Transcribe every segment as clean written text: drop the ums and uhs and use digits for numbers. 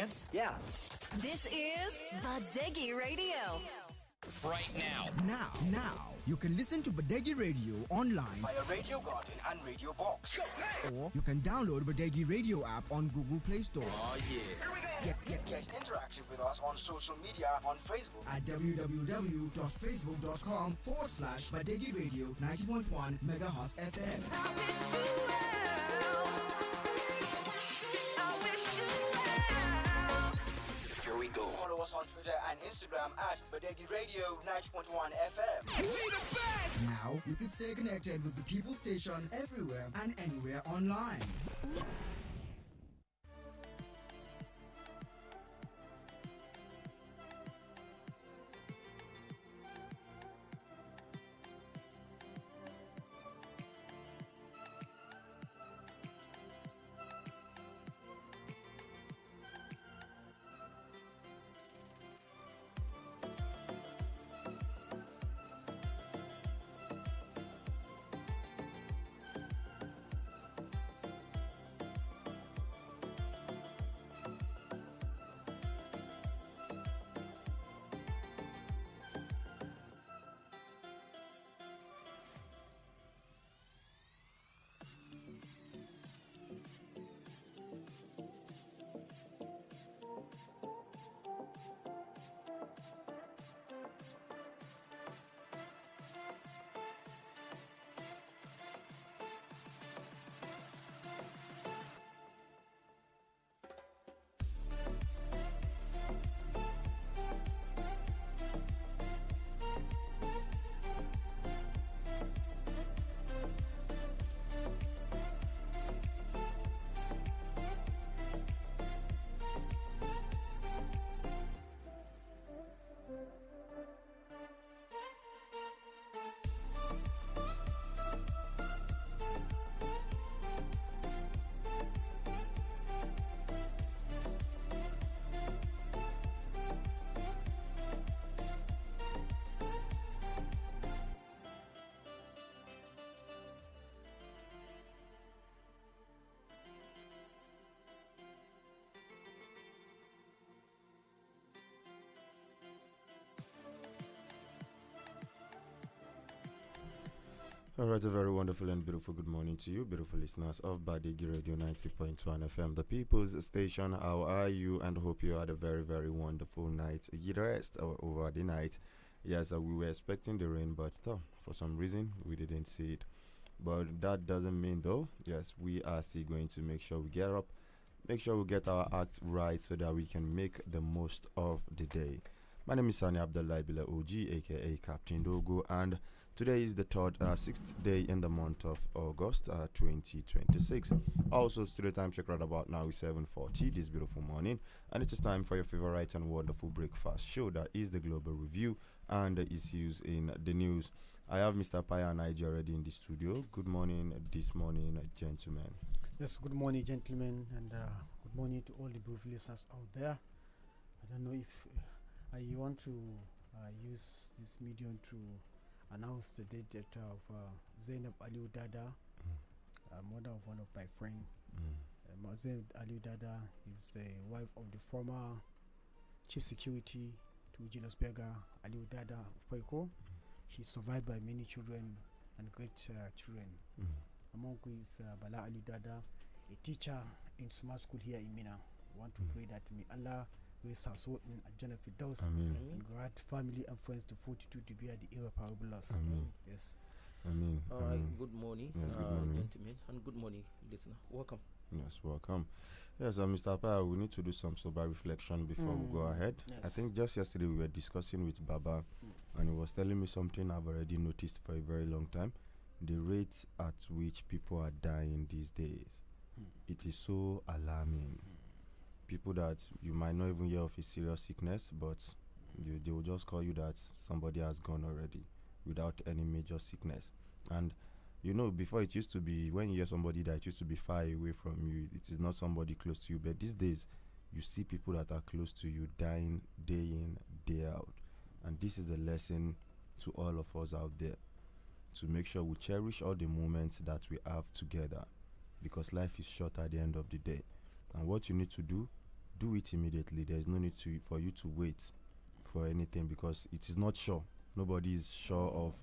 listeners. Yeah. This is Badeggi Radio. Right now. Now, you can listen to Badeggi Radio online via Radio Garden and Radio Box. or you can download Badeggi Radio app on Google Play Store. Oh, yeah. Here we go. Get interactive with us on social media on Facebook At www.facebook.com/Badeggi Radio 90.1 MHz FM. Here we go. Follow us on Twitter and Instagram at Badeggi Radio 90.1 FM. Now, you can stay connected with the People Station everywhere and anywhere online. Alright, a very wonderful and beautiful good morning to you, beautiful listeners of Badeggi Radio 90.1 FM, the People's Station. How are you? And hope you had a very, very wonderful night. You rest over the night. Yes, we were expecting the rain, but for some reason we didn't see it. But that doesn't mean, though, yes, we are still going to make sure we get up, make sure we get our act right so that we can make the most of the day. My name is Sani Abdullah Bila OG, aka Captain Dogo, and today is the sixth day in the month of August 2026. Also, studio time check right about now is 7:40 this beautiful morning, and it is time for your favorite and wonderful breakfast show, that is the Global Review and the issues in the news. I have Mr. Paya and Ige already in the studio. Good morning this morning, gentlemen. Yes, good morning, gentlemen, and good morning to all the beautiful listeners out there. I don't know if you want to use this medium to announce the death of Zainab Aliu Dada, mother of one of my friends. Zainab Aliu Dada is the wife of the former chief security to Julius Berger Aliu Dada of Poiko. She's survived by many children and great children. Among whom is Bala Aliu Dada, a teacher in smart school here in Minna. I want to pray that may Allah raise her soul in Jannah Firdaus and grant family and friends the fortitude to bear the irreparable loss. Yes. Amen. All right. Good morning, Yes, good morning. gentlemen, and good morning, listener. Welcome. Yes, welcome. Yes, Mr. Paya, we need to do some sober reflection before we go ahead. Yes. I think just yesterday we were discussing with Baba, and he was telling me something I've already noticed for a very long time. The rate at which people are dying these days, it is so alarming. People that you might not even hear of a serious sickness, but they will just call you that somebody has gone already without any major sickness. And you know, before it used to be, when you hear somebody that used to be far away from you, it is not somebody close to you. But these days, you see people that are close to you dying day in, day out. And this is a lesson to all of us out there, to make sure we cherish all the moments that we have together, because life is short at the end of the day. And what you need to do, do it immediately. There's no need for you to wait for anything, because it is not sure. Nobody is sure of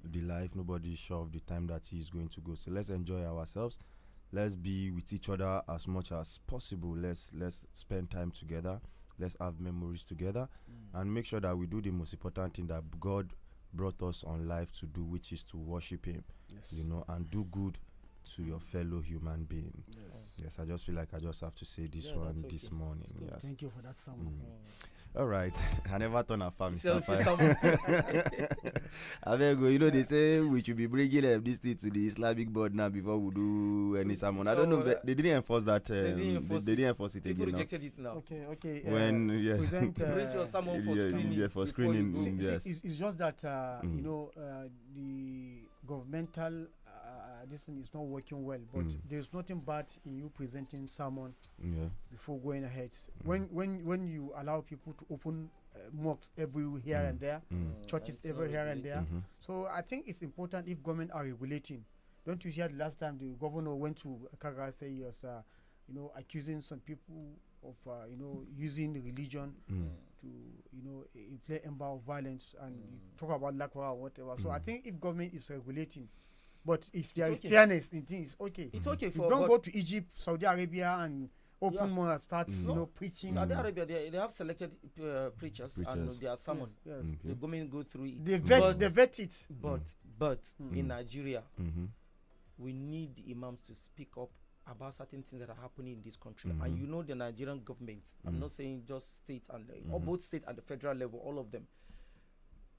the life. Nobody is sure of the time that he is going to go. So let's enjoy ourselves. Let's be with each other as much as possible. Let's spend time together. Let's have memories together, and make sure that we do the most important thing that God brought us on life to do, which is to worship Him. Yes. And do good to your fellow human being. Yes, I just feel like I just have to say this one that's this okay. morning. It's Yes. Thank you for that sermon. All right. I never turn a fan, So, Mr. Fire. someone- I beg you, they say we should be bringing this thing to the Islamic board now before we do any sermon. I don't know, but they didn't enforce that. They didn't enforce it People again. rejected it now. Okay. When present. Bring your sermon for yeah, screening. yeah, for before you screening. go. Yes. It's just that the governmental this thing is not working well, but there's nothing bad in you presenting sermon Yeah. before going ahead. When you allow people to open mosques everywhere here and there, churches And so everywhere here and there. Mm-hmm. So I think it's important if government are regulating. Don't you hear the last time the governor went to Kaga say he was accusing some people of using religion to inflate ember of violence and talk about lakwa or whatever. So I think if government is regulating, but if there is okay. fairness in things, okay. It's okay You for don't but go to Egypt, Saudi Arabia, and open more and start preaching. Saudi Arabia, they have selected preachers and their sermon. Yes. The government go through it. They But- vet it. But in Nigeria, Mm-hmm. we need imams to speak up about certain things that are happening in this country. And the Nigerian government, I'm not saying just state and or both state and the federal level, all of them.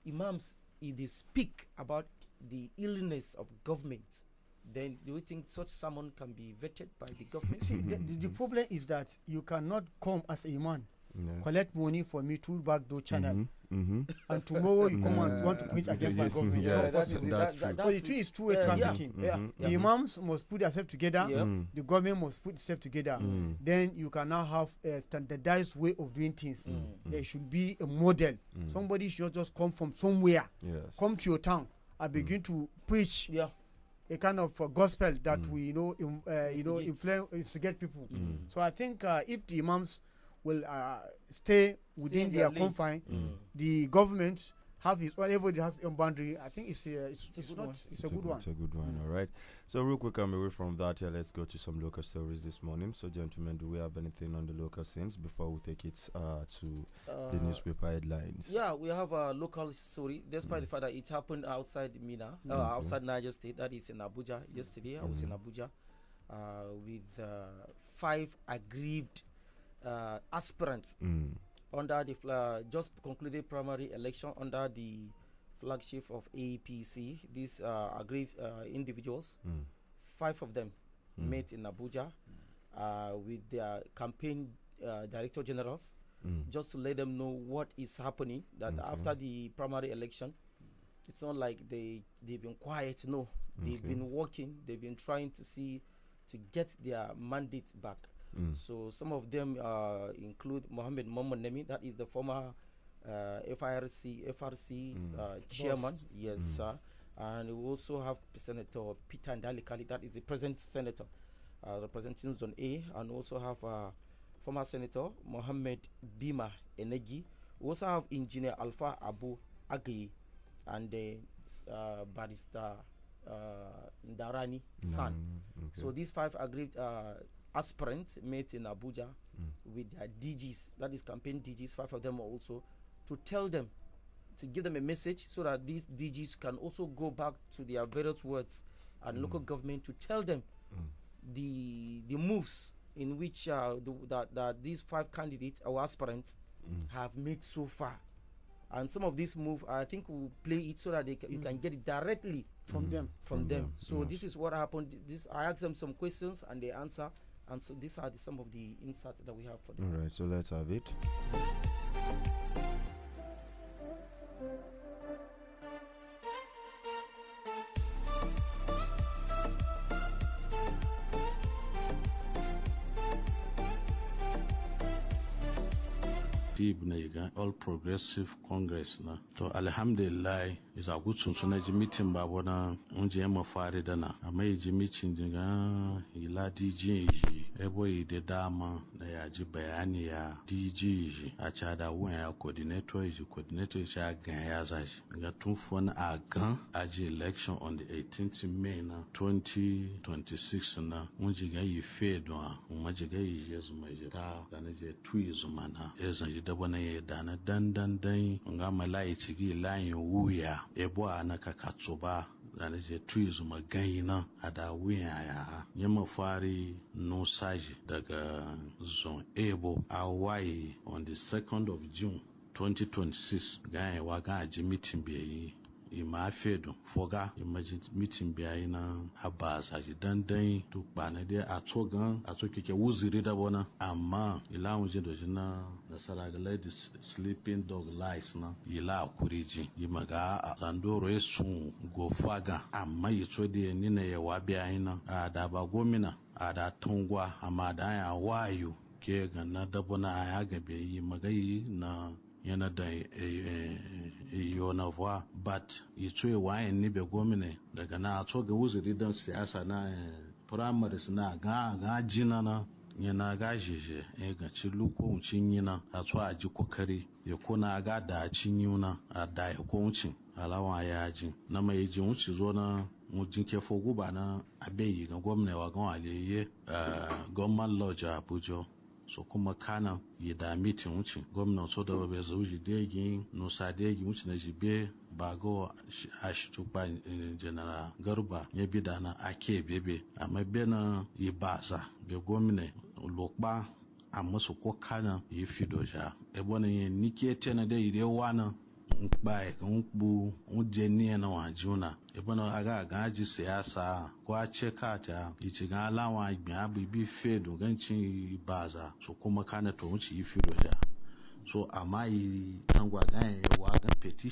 Imams, if they speak about the illness of government, then do you think such sermon can be vetted by the government? See, the problem is that you cannot come as a man, Yeah. collect money for me to back door channel, Mm-hmm. and tomorrow you come and want to preach against my Yes, government. yeah, It's not that's possible. true. So the two is two-way trafficking. The imams must put themselves together. Yeah. The government must put itself together. Then you can now have a standardized way of doing things. There should be a model. Somebody should just come from somewhere, Yes. come to your town, and begin to preach Yeah. a kind of gospel that we instigate people. So I think if the imams will stay within in their their lane. confine, the government have its everybody has its own boundary. I think it's a good one. It's a good one. All right. So real quick, I'm away from that. Here, let's go to some local stories this morning. So, gentlemen, do we have anything on the local scenes before we take it to the newspaper headlines? Yeah, we have a local story, despite the fact that it happened outside Minna, outside Niger State, that is in Abuja. Yesterday, I was in Abuja with 5 aggrieved aspirants under the just concluded primary election under the flagship of APC. These aggrieved individuals, 5 of them met in Abuja with their campaign director generals, just to let them know what is happening, that after the primary election, it's not like they've been quiet. No, they've been working, they've been trying to get their mandate back. So some of them include Mohammed Momonemi, that is the former FRC chairman. Yes, sir. And we also have Senator Peter Ndalikali, that is the present senator representing Zone A, and also have former Senator Mohammed Bima Enegi. We also have Engineer Alpha Abu Agi and Barrister Ndarani San. So these 5 aggrieved aspirants met in Abuja with their DGs, that is campaign DGs, 5 of them also, to tell them, to give them a message so that these DGs can also go back to their various wards and local government to tell them the moves in which that these 5 candidates or aspirants have made so far. And some of these moves, I think we'll play it so that you can get it directly from them. So this is what happened. I asked them some questions and they answer. And so these are some of the insights that we have for them. All right, so let's have it. tartib na yiga All Progressive Congress na to alhamdulillah isa gutsun suna ji meeting babu na unje yamma fare da na amma yi ji meeting dinga ila DJ ji ebo yi da dama da ya ji bayani ya DJ ji a ca da wuyan ya coordinator ya gan ya zaji ga tun fon a gan a ji election on the 18th May na 2026 na unji ga yi fe don unji ga yi yezu mai ta da na je tui zuma na ezan ji da bana ya da na dan nga malai cigi layin wuya ebo a na kakatsuba da na je tui zuma ganyi na a da wuya ya yamma fari nusaji daga zon ebo a waye on the 2nd of June 2026 ga wa ga ji meeting bai ima fedo foga imaji meeting biyayi na abasa ji dandan to bana dai a tsogan a kike wuziri da bona amma ila wuje do jina da saraga ladies sleeping dog lies na ila kuriji yimaga andoro esu go faga amma yitso de ni ne ya wa biyayi na a da ba gomina a da tungwa amma da ya wayo ke ga na da bona ya gabe yi magayi na yana da yonavwa but ito wayan ni be gomine daga na to ga wuzuri dan siyasa na primaries na ga jina na yana ga jeje ga ci luko cin yina a to a ji kokari ya kuna ga da cin yuna a da ya ko cin alawa ya ji na mai ji wuci zo na mujin ke fogu ba na abeyi ga gwamnati wa ga waliye government lodge Abuja so kuma kana yi da mitin wuce gwamnan so da bai zuji degi nusa degi wuce na jibe ba go a shi tukpa general garba ya bi da na ake bebe amma bena yi basa be gwamna lokpa a musu ko kana yi fidoja ebo na yin nike tena da ire wana nkpai nkbu ujeni na wajuna ibana aga gaji siyasa ko a cheka ta ichi ga lawa igbe abibi fedo ganci baza so kuma kana to wuci yi fido da so amma yi tangwa ga wa ga petition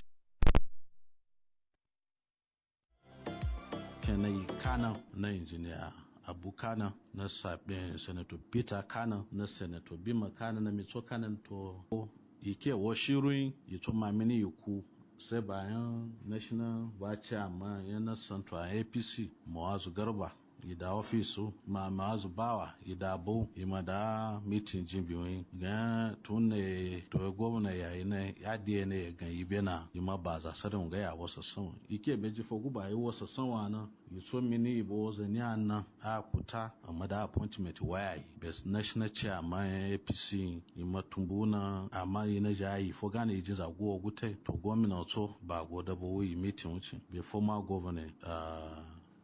kana yi kana na engineer Abu Kana na sabe Senator Peter Kana na Senator Bima Kana na Mitso Kana to ike wa shirin ito mamini yuku sai bayan national bace amma yana central APC Muazu Garba ida ofisu Muazu Bawa ida bu imada meeting jimbiyoyin ga tunne to gwamna yayi ne ya ne ga yibena ima baza sarin ga ya wasa san ike beji fogu ba yi wasa san wana yito mini ibo zani anna a kuta amma da appointment wayayi best national chairman APC ima tumbuna amma ina jayi foga ne ji zago gute to gwamna to ba go da bo yi meeting wuce be former governor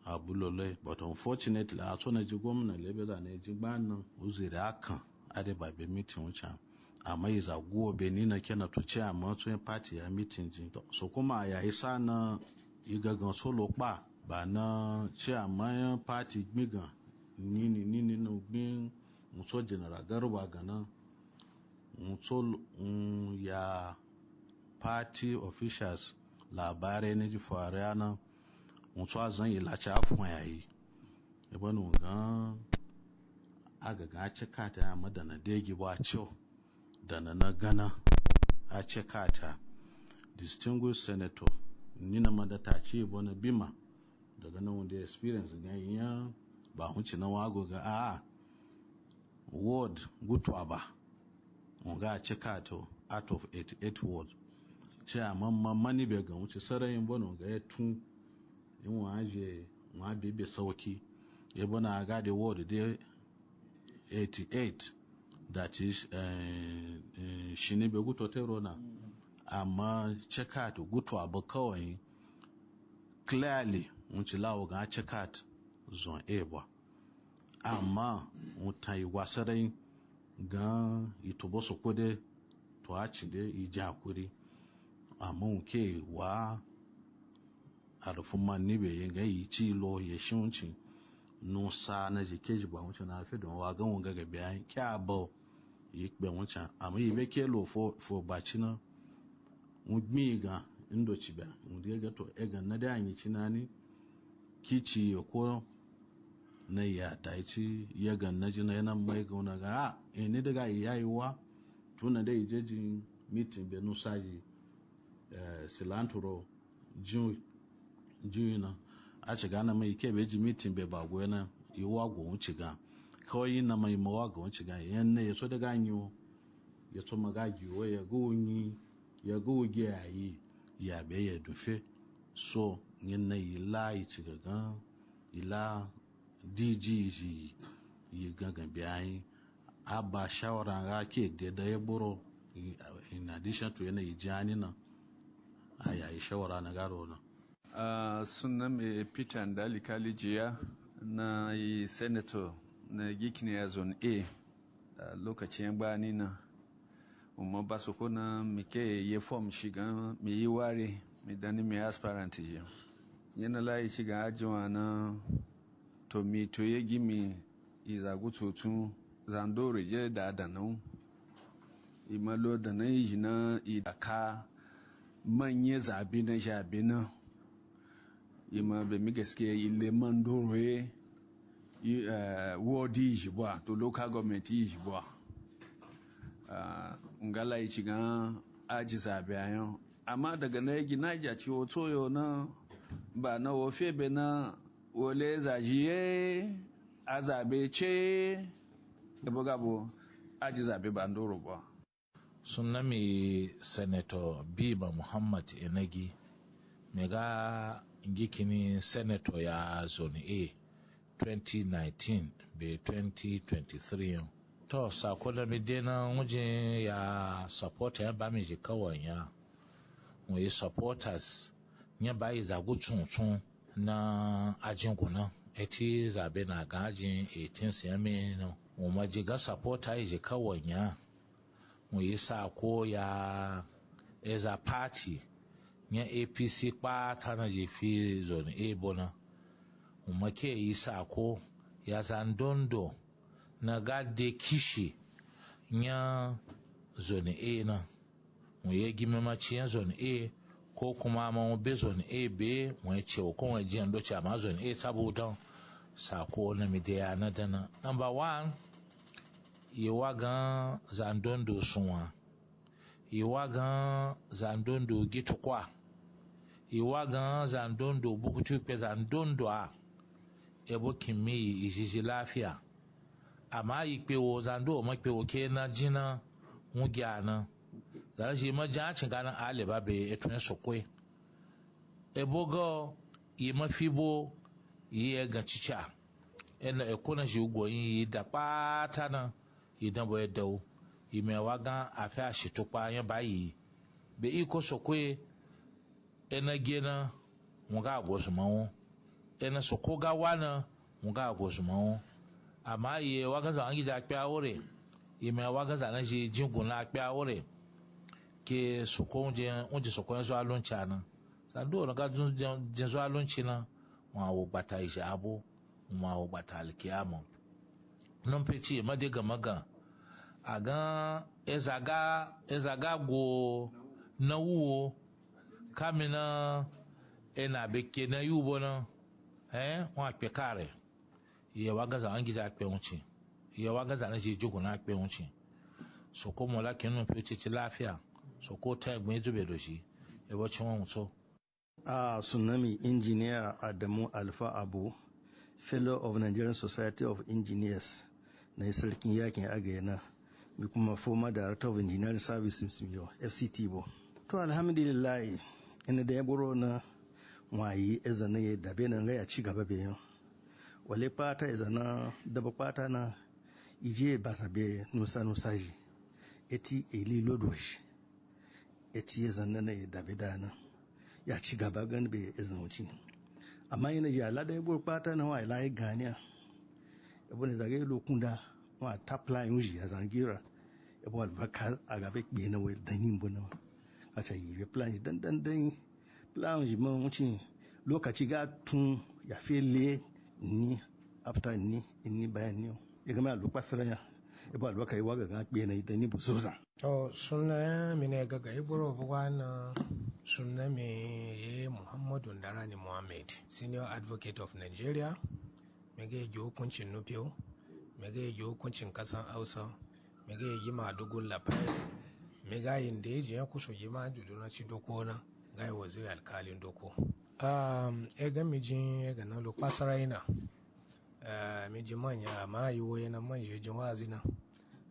abulole but unfortunately a so na ji gwamna lebe da na ji gbanan uzuri akan ade ba be meeting wuce amma yi zago be ni na kena to chairman to party ya meeting ji so kuma ya isa na igagan solo pa ba na chairman party gbigan nini no gbin muso general Garba gana muso ya party officials labarai ne ji fariana muso azan yi lacha afun yayi ibanu ga aga ga cika ta madana degi ba ciwo da na gana a cika ta distinguished senator nina madata ce bona bima daga nan wanda experience ga yin ba hunci na wago ga a word gutwa ba ga cika to out of 88 words ce amma mani be ga wuce sarayin bono ga ya tun in waje ma bebe sauki ya bana ga the word de 88 that is shine be guto tero na amma cika to gutwa ba kawai clearly wuce lawo ga cika zon eba amma mutai wasarai ga itobo sokode to a ci da iji hakuri amma nke wa arufin man nibe yin ga yi ci lo ya shunci nusa na jike ji ba wuce na fi don wa gan wanga ga biyan kya ba yi kpe wuce amma yi beke lo fo baci na mugmi ga indo ci ba mu ga to egan na da yi cinani kici ya ko na ya daici ya ganna jina yana mai gauna ga ni daga yayiwa tuna da ijejin meeting be nusaji silanturo juna a ciga na mai ke beji meeting be ba gona yi wago wuce ga kawai na mai mawago wuce ga yan ya so da ganyo ya so magagi wa ya gunyi ya goge yayi ya be ya dufe so yin na yi la yi ciga ga ila DG yi gagan biyayi a ba shawara ga ke da ya buro in addition to yana yi jani na a yayi shawara na garo na sunan mai Peter Ndali Kalijiya na yi senator na Gikini Zone A lokacin bani na umma ba su kuna mike yi form shiga mai yi ware mai dani mai aspirant yi yana layi shiga ajiwa na to mi to ya gimi izagu tutun zandore je da danau imalo da na yi na idaka manye zabi na jabi na ima be mi gaskiya ile mandore ward yi ba to local government yi ba ngala yi ciga aji zabi ayon amma daga na yi na jaci wato yau na ba na wofe be na wole zajiye a zabe ce gabo gabo aji zabe bandoro ba sunami senator biba muhammad enagi mega ngikini senator ya zone A 2019 be 2023 to sako da midena wuje ya supporter ya ba mi je kawai ya we supporters nya ba yi zagu tsuntsun na ajin kuna eti zabe na gajin 18 siyame no mu majiga supporter je kawai ya mu yi sako ya eza party nya APC kpata na je fi zone A bona mu make yi sako ya zandondo na gade kishi nya zone A na mu yi gime maciyan zone A ko kuma mu be zone A be mu ya ce ko mu ji ando cha ma zone A saboda sako na midiya na dana number 1 yiwagan zandondo sunwa yiwagan zandondo gitukwa yiwagan zandondo bukutu pe zandondo a ebo kimi ijiji lafiya amma yipewo zando mapewo ke na jina mugyana zarashi majacin ganin aliba be etun sokwe ebogo yi mafibo yi ga cica ena ekona shi ugoyin yi da pata na idan bo edo yi mewaga afi ashitupa yan bayi be iko sokwe ena gena muga agosmawo ena sokoga wana muga agosmawo amma yi waga za angi da kya ore yi mewaga za na ji jingun la kya ore ke sokonje onje sokon zo aluncha na sando na ga jun zo alunchi na wa wo bata isha abo ma wo bata alkiyama non peti ma de gamaga aga ezaga go na wuo kamina ena beke na yubo na wa pekare ye waga za angi da peunchi ye waga za na je jogo na peunchi so ko mo la kenu peti ti lafiya so ko ta egbe zube do shi e wo chi won so Tsunami Engineer Adamu Alfa Abu, Fellow of Nigerian Society of Engineers, na sarkin yakin agayana, mai kuma former Director of Engineering Services FCT bo. To alhamdulillah ina da ya buro na wayi ezana ya dabe nan ga ya ci gaba bayan. Wale fata ezana daba fata na ije ba sabe nusa ji. Eti eli lodwash. Eti ezana na ya dabe dana. Ya ci gaba gan bai izin wuce amma yana ji ala da ya buru fata na wa ilayi ganiya yabo ne zagaye lokun da wa tap line wuji ya zangira yabo albarka a gaba ke na wai danin bu na a ce yi plan ji dan plan ji man wuce lokaci ga tun ya fele ni after ni inni bayan ni ya gama albarka saraya yabo albarka yi waga ga ke na danin bu soza to sunna mine gaga iburo bugwana sunna me Muhammadu Ndarani Mohammed, Senior Advocate of Nigeria, mege yi hukuncin Nupio, mege yi hukuncin kasan Hausa, mega yima dogon la pai mega yinde ya kuso yima juduna ci doko na gai waziri alkalin doko ega mijin ega na lo pasara ina mijin manya ma yi woye na manje jin wazina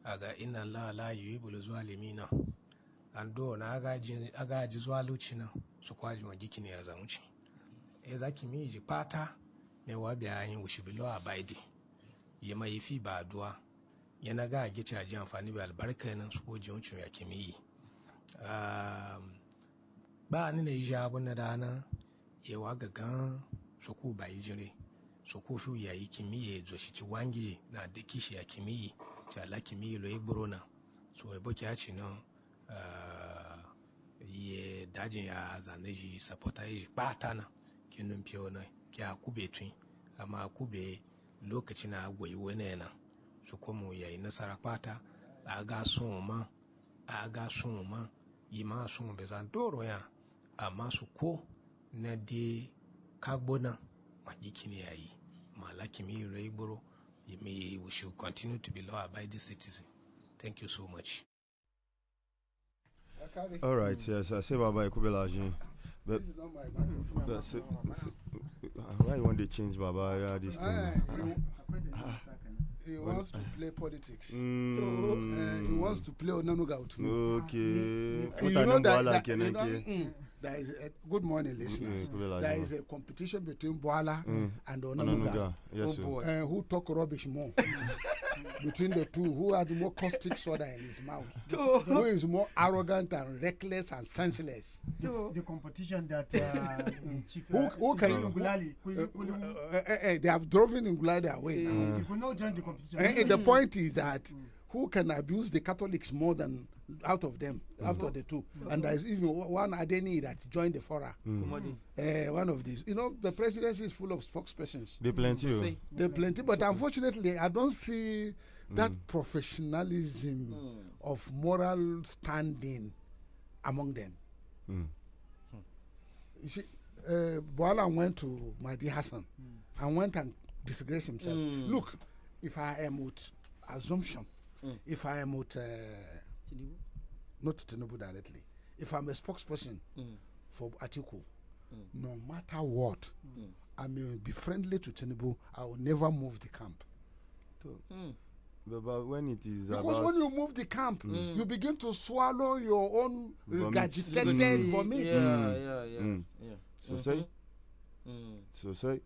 aga inna la yuhibbu zalimina ando na aga ji zuwa luci na su kwaji wa gikini ya zamuci zaki mi ji pata me wa biya yin wushibilo a baidi yema yifi ba aduwa yana ga gici ji amfani da albarka nan su ko jiwuncin ya kimi ba ni na yi abun na dana yawa gagan su ku ba yi jire su ku fi ya yi kimiyya zo shi ci wangi na da kishi ya kimiyya ci ala kimiyya lo igboro na so ebo ki aci na ye dajin ya zane ji sapota yi ji kpata na kinun fiye na ki a kube tun amma kube lokaci na agwai wani na su kuma ya yi nasara kpata a ga sun ma yi ma sun bai zan doro ya amma su ko na di kagbo na magikini ya yi malaki mi rai gboro we should continue to be law-abiding citizen. Thank you so much. All right, yes, I say Baba Ikubelaji. But this is not my microphone. Why you want to change Baba this thing? He wants to play politics. He wants to play Onanuga with me. Okay. You know that there is a, good morning, listeners. There is a competition between Boala and Onanuga. Yes, who talk rubbish more? Between the two, who has more caustic soda in his mouth? Who is more arrogant and reckless and senseless? The competition that Chief who can they have driven Ngulali away now. You could not join the competition. The point is that who can abuse the Catholics more than out of them, after the two? And there is even one Adeni that joined the fora. One of these. You know, the presidency is full of spokespersons. They plenty. They plenty, but unfortunately, I don't see that professionalism of moral standing among them. You see, Boala went to Mahdi Hassan and went and disgraced himself. Look, if I am with assumption, if I am with not Tinubu directly, if I'm a spokesperson for Atiku, no matter what, I may be friendly to Tinubu, I will never move the camp. But when it is because when you move the camp, you begin to swallow your own regurgitated vomit. So say. So say.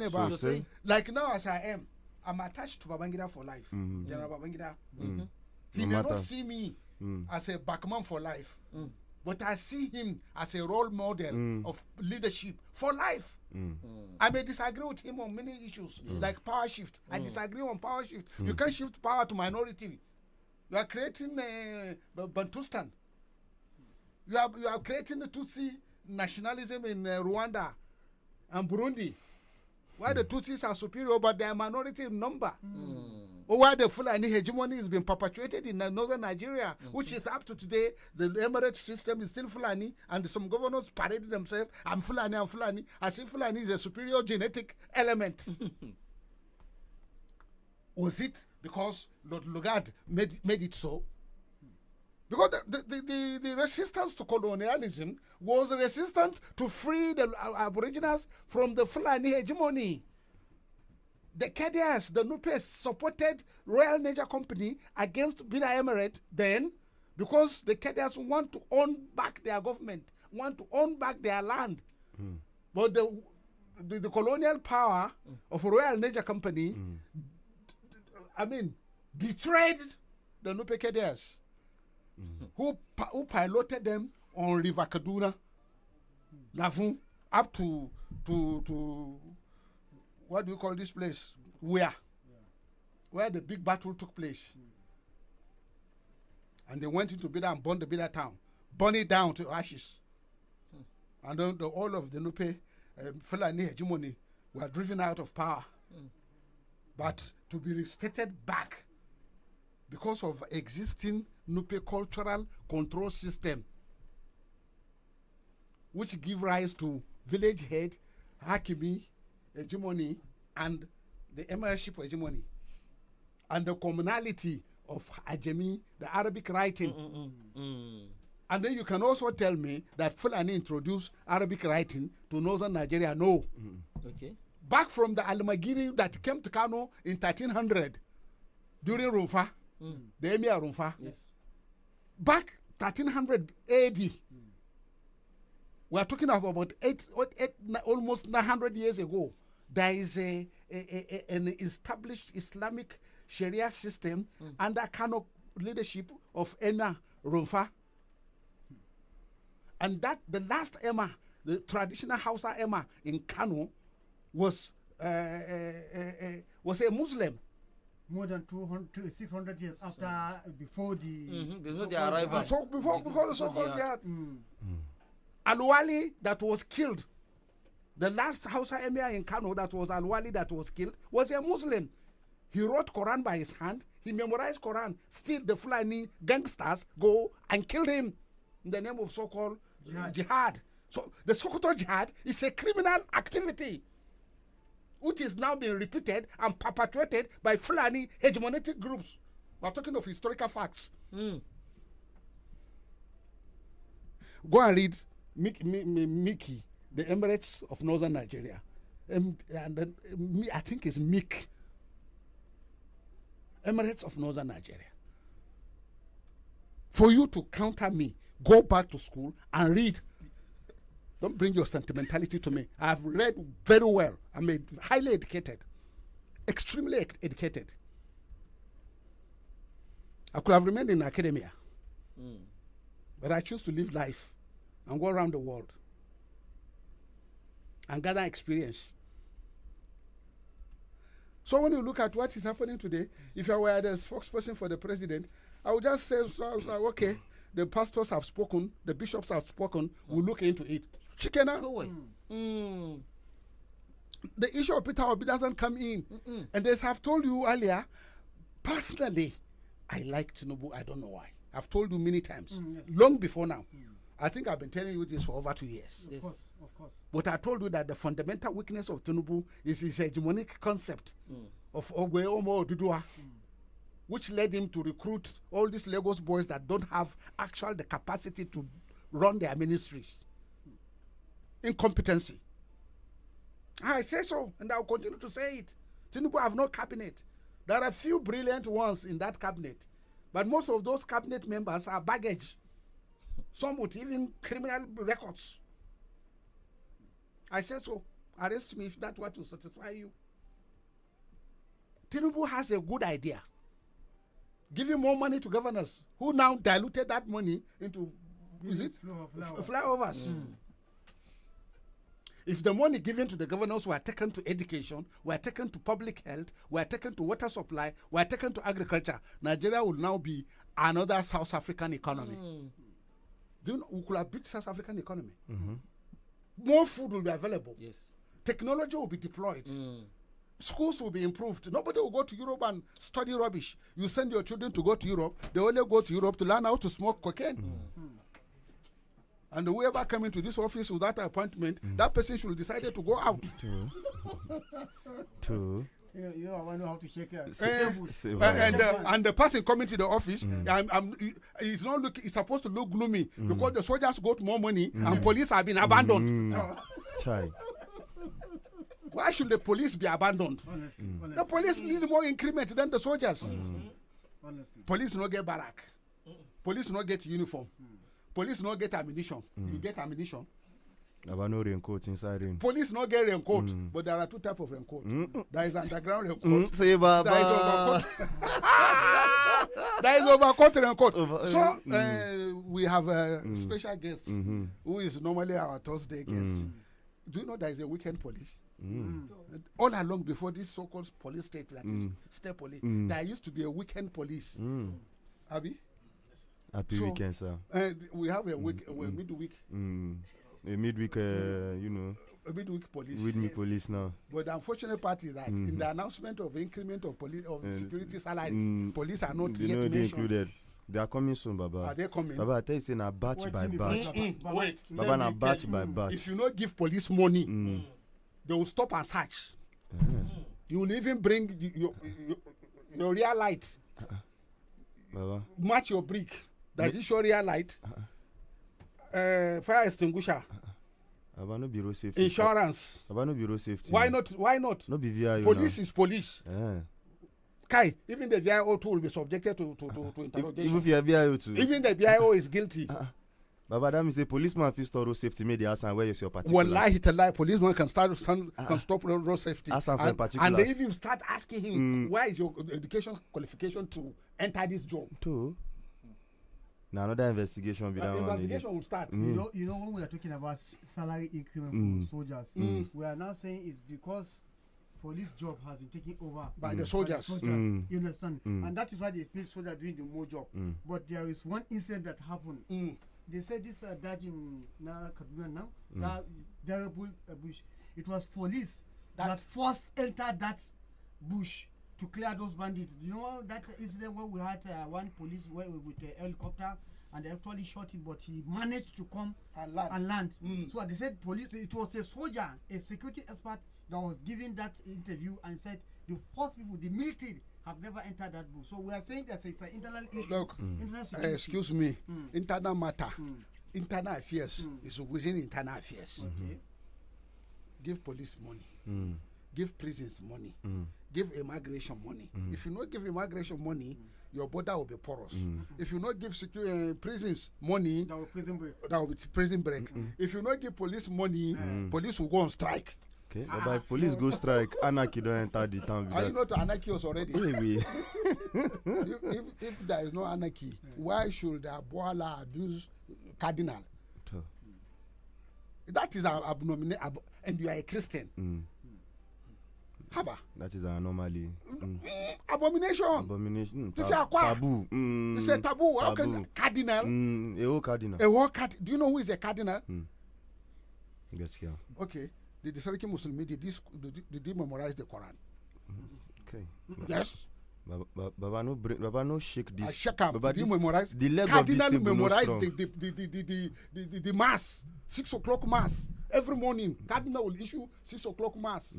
So say. Like now as I am, I'm attached to Babangida for life. General Babangida. He may not see me as a backman for life, but I see him as a role model of leadership for life. I may disagree with him on many issues, like power shift. I disagree on power shift. You can't shift power to minority. You are creating Bantustan. You are creating the Tutsi nationalism in Rwanda and Burundi. Why the Tutsis are superior, but they are minority in number. Or why the Fulani hegemony is being perpetuated in northern Nigeria, which is up to today, the Emirate system is still Fulani, and some governors parade themselves, I'm Fulani, as if Fulani is a superior genetic element. Was it because Lord Lugard made it so? Because the resistance to colonialism was resistant to free the Aboriginals from the Fulani hegemony. The Kadias, the Nupes, supported Royal Niger Company against Bida Emirate then because the Kadias want to own back their government, want to own back their land. But the colonial power of Royal Niger Company, betrayed the Nupe Kadias, who piloted them on River Kaduna, Lavun, up to what do you call this place? Where the big battle took place. And they went into Bida and burned the Bida town, burn it down to ashes. And then all of the Nupe Fulani hegemony were driven out of power. But to be restated back because of existing Nupe cultural control system, which give rise to village head, Hakimi, hegemony, and the emirship hegemony. And the communality of Ajami, the Arabic writing. And then you can also tell me that Fulani introduced Arabic writing to northern Nigeria. No. Okay. Back from the Almagiri that came to Kano in 1300 during Rumfa, the Emir Rumfa. Yes. Back 1300 AD. We are talking about almost 900 years ago. There is an established Islamic Sharia system under Kano leadership of Emir Rumfa. And that the last Emir, the traditional Hausa Emir in Kano, was a Muslim. More than 600 years after, before the before the arrival. So before the so-called jihad. Al-Wali that was killed, the last Hausa Emir in Kano that was Al-Wali that was killed, was a Muslim. He wrote Quran by his hand. He memorized Quran. Still the Fulani gangsters go and kill him in the name of so-called jihad. So the so-called jihad is a criminal activity which is now being repeated and perpetuated by Fulani hegemonic groups. We're talking of historical facts. Go and read Miki, the Emirates of Northern Nigeria. And then I think it's Mik. Emirates of Northern Nigeria. For you to counter me, go back to school and read. Don't bring your sentimentality to me. I've read very well. I'm highly educated, extremely educated. I could have remained in academia, but I choose to live life and go around the world and gather experience. So when you look at what is happening today, if I were the spokesperson for the president, I would just say, okay, the pastors have spoken, the bishops have spoken, we'll look into it. Chikena. The issue of Peter Obi doesn't come in. And as I've told you earlier, personally, I like Tinubu. I don't know why. I've told you many times, long before now. I think I've been telling you this for over 2 years. Yes. Of course. But I told you that the fundamental weakness of Tinubu is his hegemonic concept of Ogwe Omo Odudua, which led him to recruit all these Lagos boys that don't have the capacity to run their ministries. Incompetency. I say so, and I'll continue to say it. Tinubu have no cabinet. There are a few brilliant ones in that cabinet, but most of those cabinet members are baggage. Some with even criminal records. I say so. Arrest me if that's what will satisfy you. Tinubu has a good idea. Giving more money to governors who now diluted that money into flyovers. If the money given to the governors were taken to education, were taken to public health, were taken to water supply, were taken to agriculture, Nigeria will now be another South African economy. Do you know, we could have beat South African economy. More food will be available. Yes. Technology will be deployed. Schools will be improved. Nobody will go to Europe and study rubbish. You send your children to go to Europe, they only go to Europe to learn how to smoke cocaine. And whoever came into this office without an appointment, that person should decide to go out. You know, I know how to shake hands. And the person coming to the office, he's not looking. He's supposed to look gloomy because the soldiers got more money and police have been abandoned. Why should the police be abandoned? Honestly. The police need more increment than the soldiers. Honestly. Police no get barrack. Police no get uniform. Police no get ammunition. You get ammunition. There no raincoat inside him. Police no get raincoat, but there are two types of raincoat. There is underground raincoat. Say baba. There is overcoat raincoat. So we have a special guest who is normally our Thursday guest. Do you know there is a weekend police? All along before this so-called police state, that is state police, there used to be a weekend police. Abi? Happy weekend, sir. We have a week, midweek. A midweek, you know. A midweek police. With me police now. But the unfortunate part is that in the announcement of increment of police of security salaries, police are not yet included. They are coming soon, Baba. Are they coming? Baba, I tell you, say na batch by batch. Wait. Baba, na batch by batch. If you not give police money, they will stop and search. You will even bring your real light. Match your brick. Does it show real light? Fire extinguisher. No bureau safety. Insurance. No bureau safety. Why not? Why not? No be VIO. Police now. Is police. Kai, even the VIO too will be subjected to interrogation. Even the VIO too. Even the VIO is guilty. Baba, that means the policeman feels to road safety. Maybe ask where is your particular. Wallahi tallahi, policeman can stop road safety. Ask for particulars. And they even start asking him, why is your education qualification to enter this job? Too. Now another investigation will be done. Investigation will start. You know when we are talking about salary increment for soldiers, we are now saying it's because police job has been taken over by the soldiers. You understand? And that is why they feel soldiers doing the more job. But there is one incident that happened. They said this Daj in Kaduna now, that terrible bush. It was police that first entered that bush to clear those bandits. You know that incident where we had one police with a helicopter and they actually shot him, but he managed to come and land. So they said police. It was a soldier, a security expert that was giving that interview and said the first people, the military, have never entered that bush. So we are saying that it's an internal issue. Look, excuse me, internal matter, internal affairs is within internal affairs. Okay. Give police money. Give prisons money. Give immigration money. If you not give immigration money, your border will be porous. If you not give prisons money, that will prison break. That will be prison break. If you not give police money, police will go on strike. Okay, but if police go strike, anarchy don't enter the town. Are you not anarchists already? Anyway. if there is no anarchy, why should Abuala abuse cardinal? That is an abomination, and you are a Christian. Haba. That is an anomaly. Abomination. Abomination. Taboo. It's a taboo. How can cardinal? A whole cardinal. Do you know who is a cardinal? Yes, yeah. Okay. Did the Sariki Muslim did they memorize the Quran? Okay. Yes. Baba no shake this. Shake up. Baba, did memorize? The leg cardinal of this memorize the mass, 6 o'clock mass every morning. Cardinal will issue 6 o'clock mass.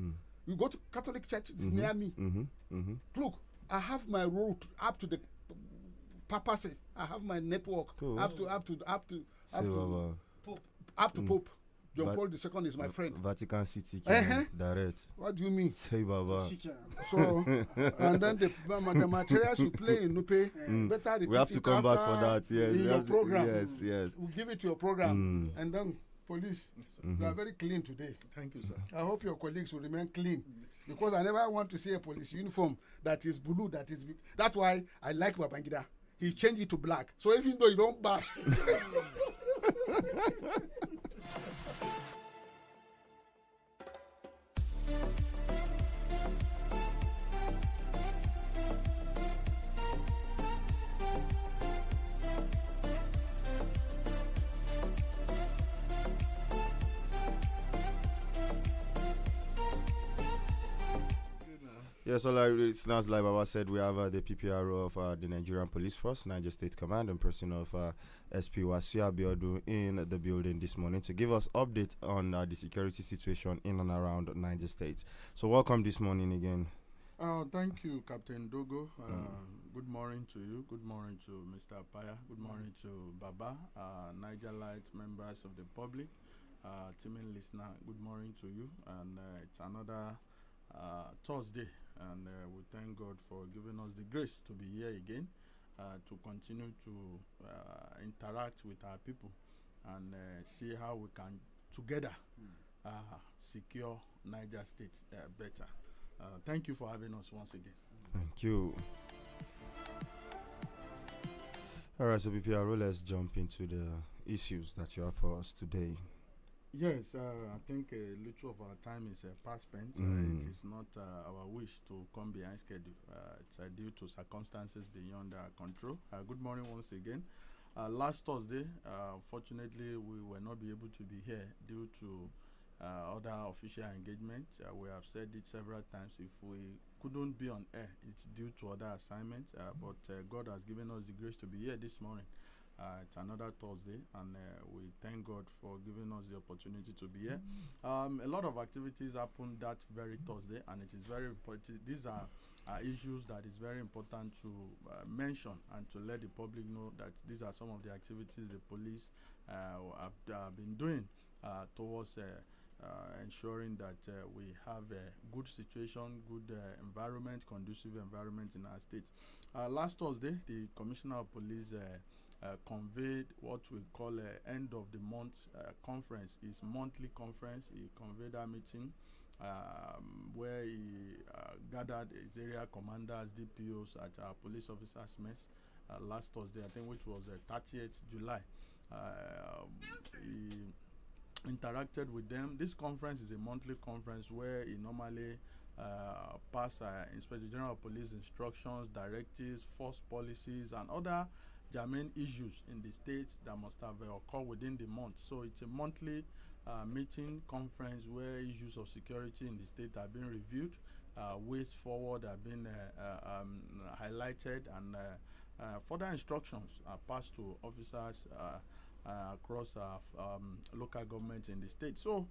You go to Catholic church near me. Look, I have my road up to the papacy. I have my network up to Pope. John Paul II is my friend. Vatican City, direct. What do you mean? Say Baba. So, and then the materials you play in Nupe, better we have to come back for that. Yes, in your program. Yes. We'll give it to your program, and then police. You are very clean today. Thank you, sir. I hope your colleagues will remain clean, because I never want to see a police uniform that is blue. That's why I like Babangida. He changed it to black. So even though you don't bath. Yes, so like it's not like Baba said, we have the PPRO of the Nigerian Police Force, Niger State Command, and person of SP Wasia Biodu in the building this morning to give us update on the security situation in and around Niger State. So welcome this morning again. Thank you, Captain Dogo. Good morning to you. Good morning to Mr. Apaya. Good morning to Baba, Niger Light members of the public, teaming listener. Good morning to you. And it's another Thursday, and we thank God for giving us the grace to be here again, to continue to interact with our people and see how we can together secure Niger State better. Thank you for having us once again. Thank you. All right, so PPRO, let's jump into the issues that you have for us today. Yes, I think a little of our time is past spent. It is not our wish to come behind schedule. It's due to circumstances beyond our control. Good morning once again. Last Thursday, fortunately, we will not be able to be here due to other official engagements. We have said it several times. If we couldn't be on air, it's due to other assignments. But God has given us the grace to be here this morning. It's another Thursday, and we thank God for giving us the opportunity to be here. A lot of activities happened that very Thursday, and it is very important. These are issues that is very important to mention and to let the public know that these are some of the activities the police have been doing towards ensuring that we have a good situation, good environment, conducive environment in our state. Last Thursday, the Commissioner of Police conveyed what we call end of the month conference, his monthly conference. He conveyed that meeting where he gathered his area commanders, DPOs at our police officers' mess last Thursday, I think, which was 30th July. He interacted with them. This conference is a monthly conference where he normally pass Inspector General of Police instructions, directives, force policies, and other germane issues in the state that must have occurred within the month. So it's a monthly meeting conference where issues of security in the state have been reviewed, ways forward have been highlighted, and further instructions are passed to officers across local government in the state. So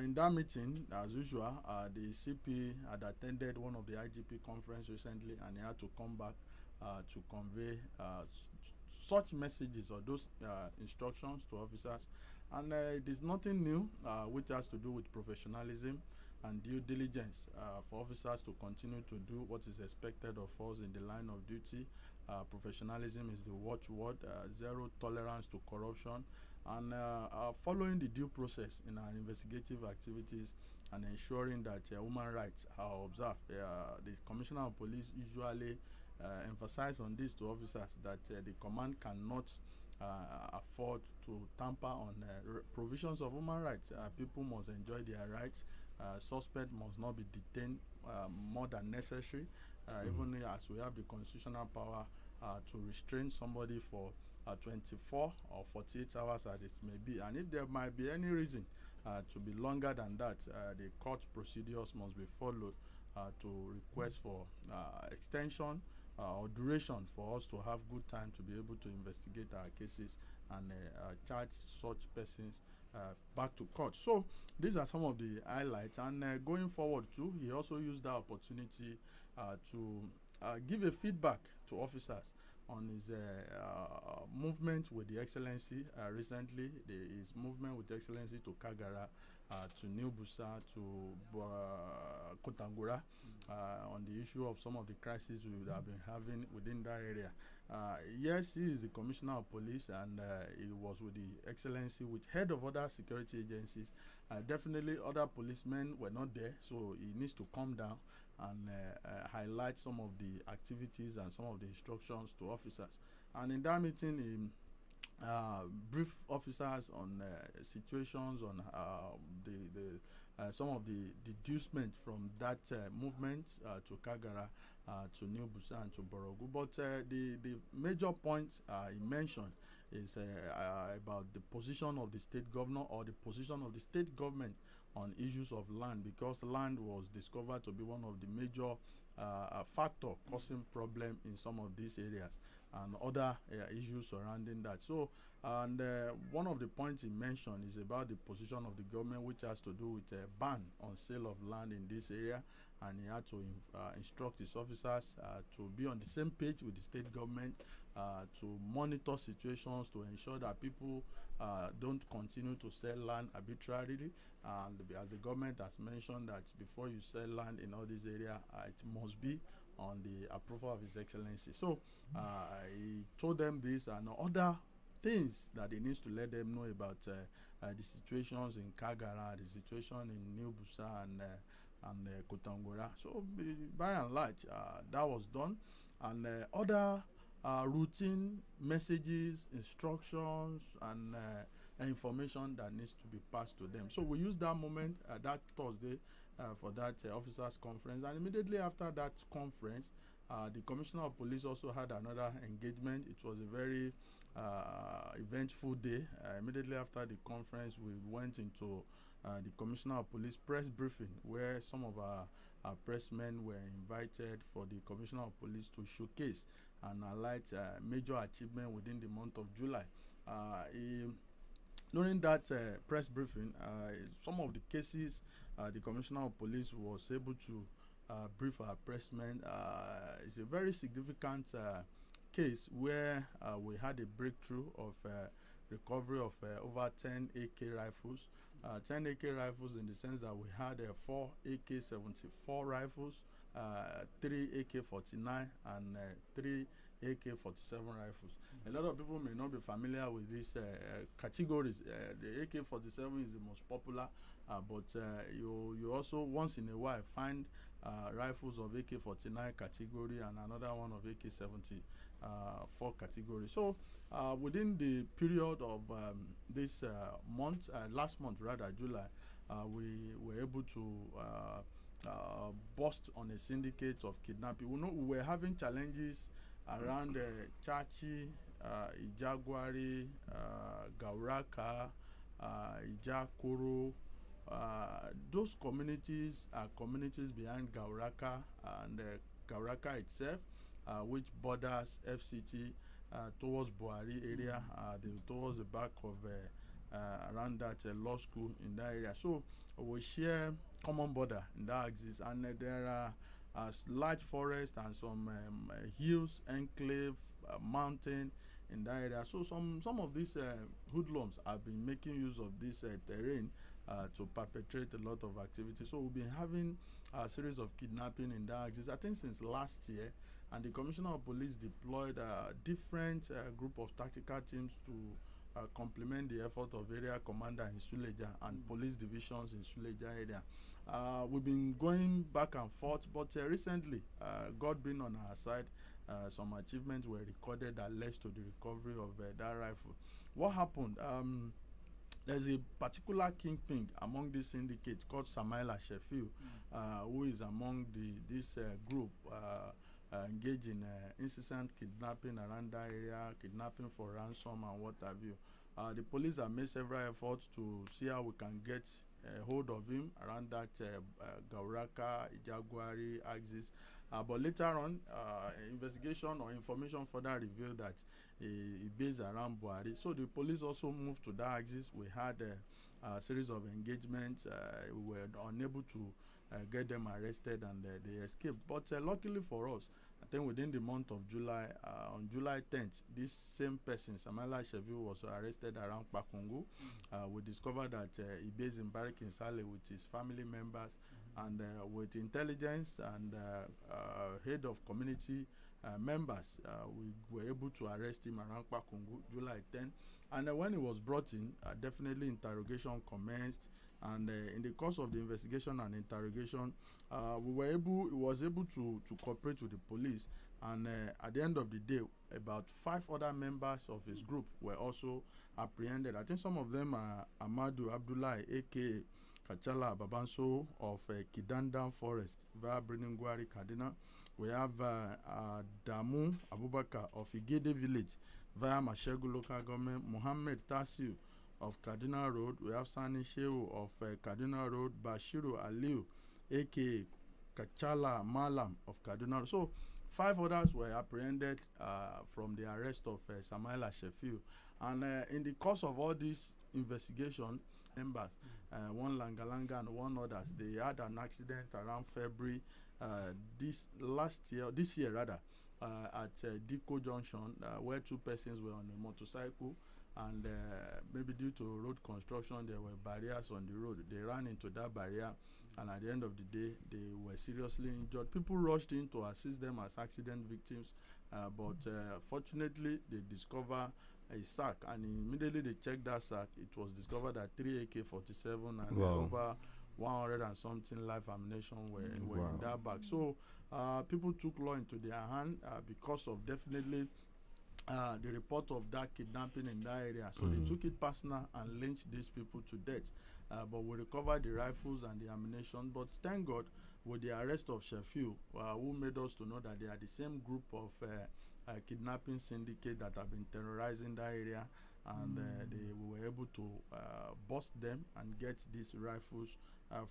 in that meeting, as usual, the CP had attended one of the IGP conference recently, and he had to come back to convey such messages or those instructions to officers. And it is nothing new which has to do with professionalism and due diligence for officers to continue to do what is expected of us in the line of duty. Professionalism is the watchword, zero tolerance to corruption, and following the due process in our investigative activities and ensuring that human rights are observed. The Commissioner of Police usually emphasize on this to officers, that the command cannot afford to tamper on provisions of human rights. People must enjoy their rights. Suspect must not be detained more than necessary, even as we have the constitutional power to restrain somebody for 24 or 48 hours as it may be. And if there might be any reason to be longer than that, the court procedures must be followed to request for extension or duration for us to have good time to be able to investigate our cases and charge such persons back to court. So these are some of the highlights, and going forward too, he also used that opportunity to give a feedback to officers on his movement with the Excellency recently, his movement with Excellency to Kagara, to New Busa, to Kotangura, on the issue of some of the crises we would have been having within that area. Yes, he is the Commissioner of Police, and he was with the Excellency, with head of other security agencies. Definitely other policemen were not there, so he needs to calm down and highlight some of the activities and some of the instructions to officers. And in that meeting, he briefed officers on situations, on some of the deducement from that movement to Kagara, to New Busa, and to Borogu. But the major point he mentioned is about the position of the state governor, or the position of the state government on issues of land, because land was discovered to be one of the major factor causing problem in some of these areas, and other issues surrounding that. So, and one of the points he mentioned is about the position of the government, which has to do with a ban on sale of land in this area, and he had to instruct his officers to be on the same page with the state government, to monitor situations, to ensure that people don't continue to sell land arbitrarily, and as the government has mentioned, that before you sell land in all these areas, it must be on the approval of His Excellency. So he told them this and other things that he needs to let them know about the situations in Kagara, the situation in New Busa, and Kotangora. So by and large, that was done, and other routine messages, instructions, and information that needs to be passed to them. So we used that moment, that Thursday, for that officers conference, and immediately after that conference, the Commissioner of Police also had another engagement. It was a very eventful day. Immediately after the conference, we went into the Commissioner of Police press briefing, where some of our pressmen were invited for the Commissioner of Police to showcase and highlight major achievement within the month of July. During that press briefing, some of the cases the Commissioner of Police was able to brief appraisement. It's a very significant case where we had a breakthrough of recovery of over 10 AK rifles. 10 AK rifles in the sense that we had 4 AK-74 rifles, 3 AK-49 and 3 AK-47 rifles. A lot of people may not be familiar with these categories. The AK-47 is the most popular, but you also once in a while find rifles of AK-49 category and another one of AK-74 category. So within the period of this month, last month rather, July, we were able to bust on a syndicate of kidnapping. We were having challenges around Chachi, Ijaguari, Gauraka, Ijakoro. Those communities are communities behind Gauraka and Gauraka itself, which borders FCT towards Buhari area, towards the back of around that law school in that area. So we share common border in that axis, and there are large forests and some hills, enclave, mountain in that area. So some of these hoodlums have been making use of this terrain to perpetrate a lot of activity. So we've been having a series of kidnapping in that axis, I think since last year, and the Commissioner of Police deployed a different group of tactical teams to complement the effort of area commander in Suleja and police divisions in Suleja area. We've been going back and forth, but recently, God being on our side, some achievements were recorded that led to the recovery of that rifle. What happened? There's a particular kingpin among this syndicate called Samaila Sheffield, who is among this group engaged in incessant kidnapping around that area, kidnapping for ransom and what have you. The police have made several efforts to see how we can get hold of him around that Gauraka, Jaguari axis. But later on, investigation or information further revealed that he based around Buhari. So the police also moved to that axis. We had a series of engagements. We were unable to get them arrested, and they escaped. But luckily for us, I think within the month of July, on July 10th, this same person, Samala Sheville, was arrested around Pakungu. We discovered that he based in Barrack in Sale with his family members, and with intelligence and head of community members, we were able to arrest him around Pakungu, July 10th. And when he was brought in, definitely interrogation commenced. And in the course of the investigation and interrogation, he was able to cooperate with the police. And at the end of the day, about 5 other members of his group were also apprehended. I think some of them are Amadou Abdullahi, a.k.a. Kachala Babanso of Kidandan Forest, via Briningwari, Kaduna. We have Damu Abubakar of Igede Village, via Mashegu Local Government. Muhammad Tasiu of Kaduna Road. We have Sani Shehu of Kaduna Road. Bashiru Aliu, a.k.a. Kachala Malam of Kaduna. So 5 others were apprehended from the arrest of Samaila Sheffield. And in the course of all this investigation, members, one Langalanga and one others, they had an accident around February this year at Diko Junction, where 2 persons were on a motorcycle, and maybe due to road construction, there were barriers on the road. They ran into that barrier, and at the end of the day, they were seriously injured. People rushed in to assist them as accident victims, but fortunately, they discovered a sack, and immediately they checked that sack. It was discovered that 3 AK-47 and over 100 and something live ammunition were in that bag. So people took law into their hand because of definitely the report of that kidnapping in that area. So they took it personal and lynched these people to death. But we recovered the rifles and the ammunition. But thank God, with the arrest of Sheffield, who made us to know that they are the same group of kidnapping syndicate that have been terrorizing that area, and we were able to bust them and get these rifles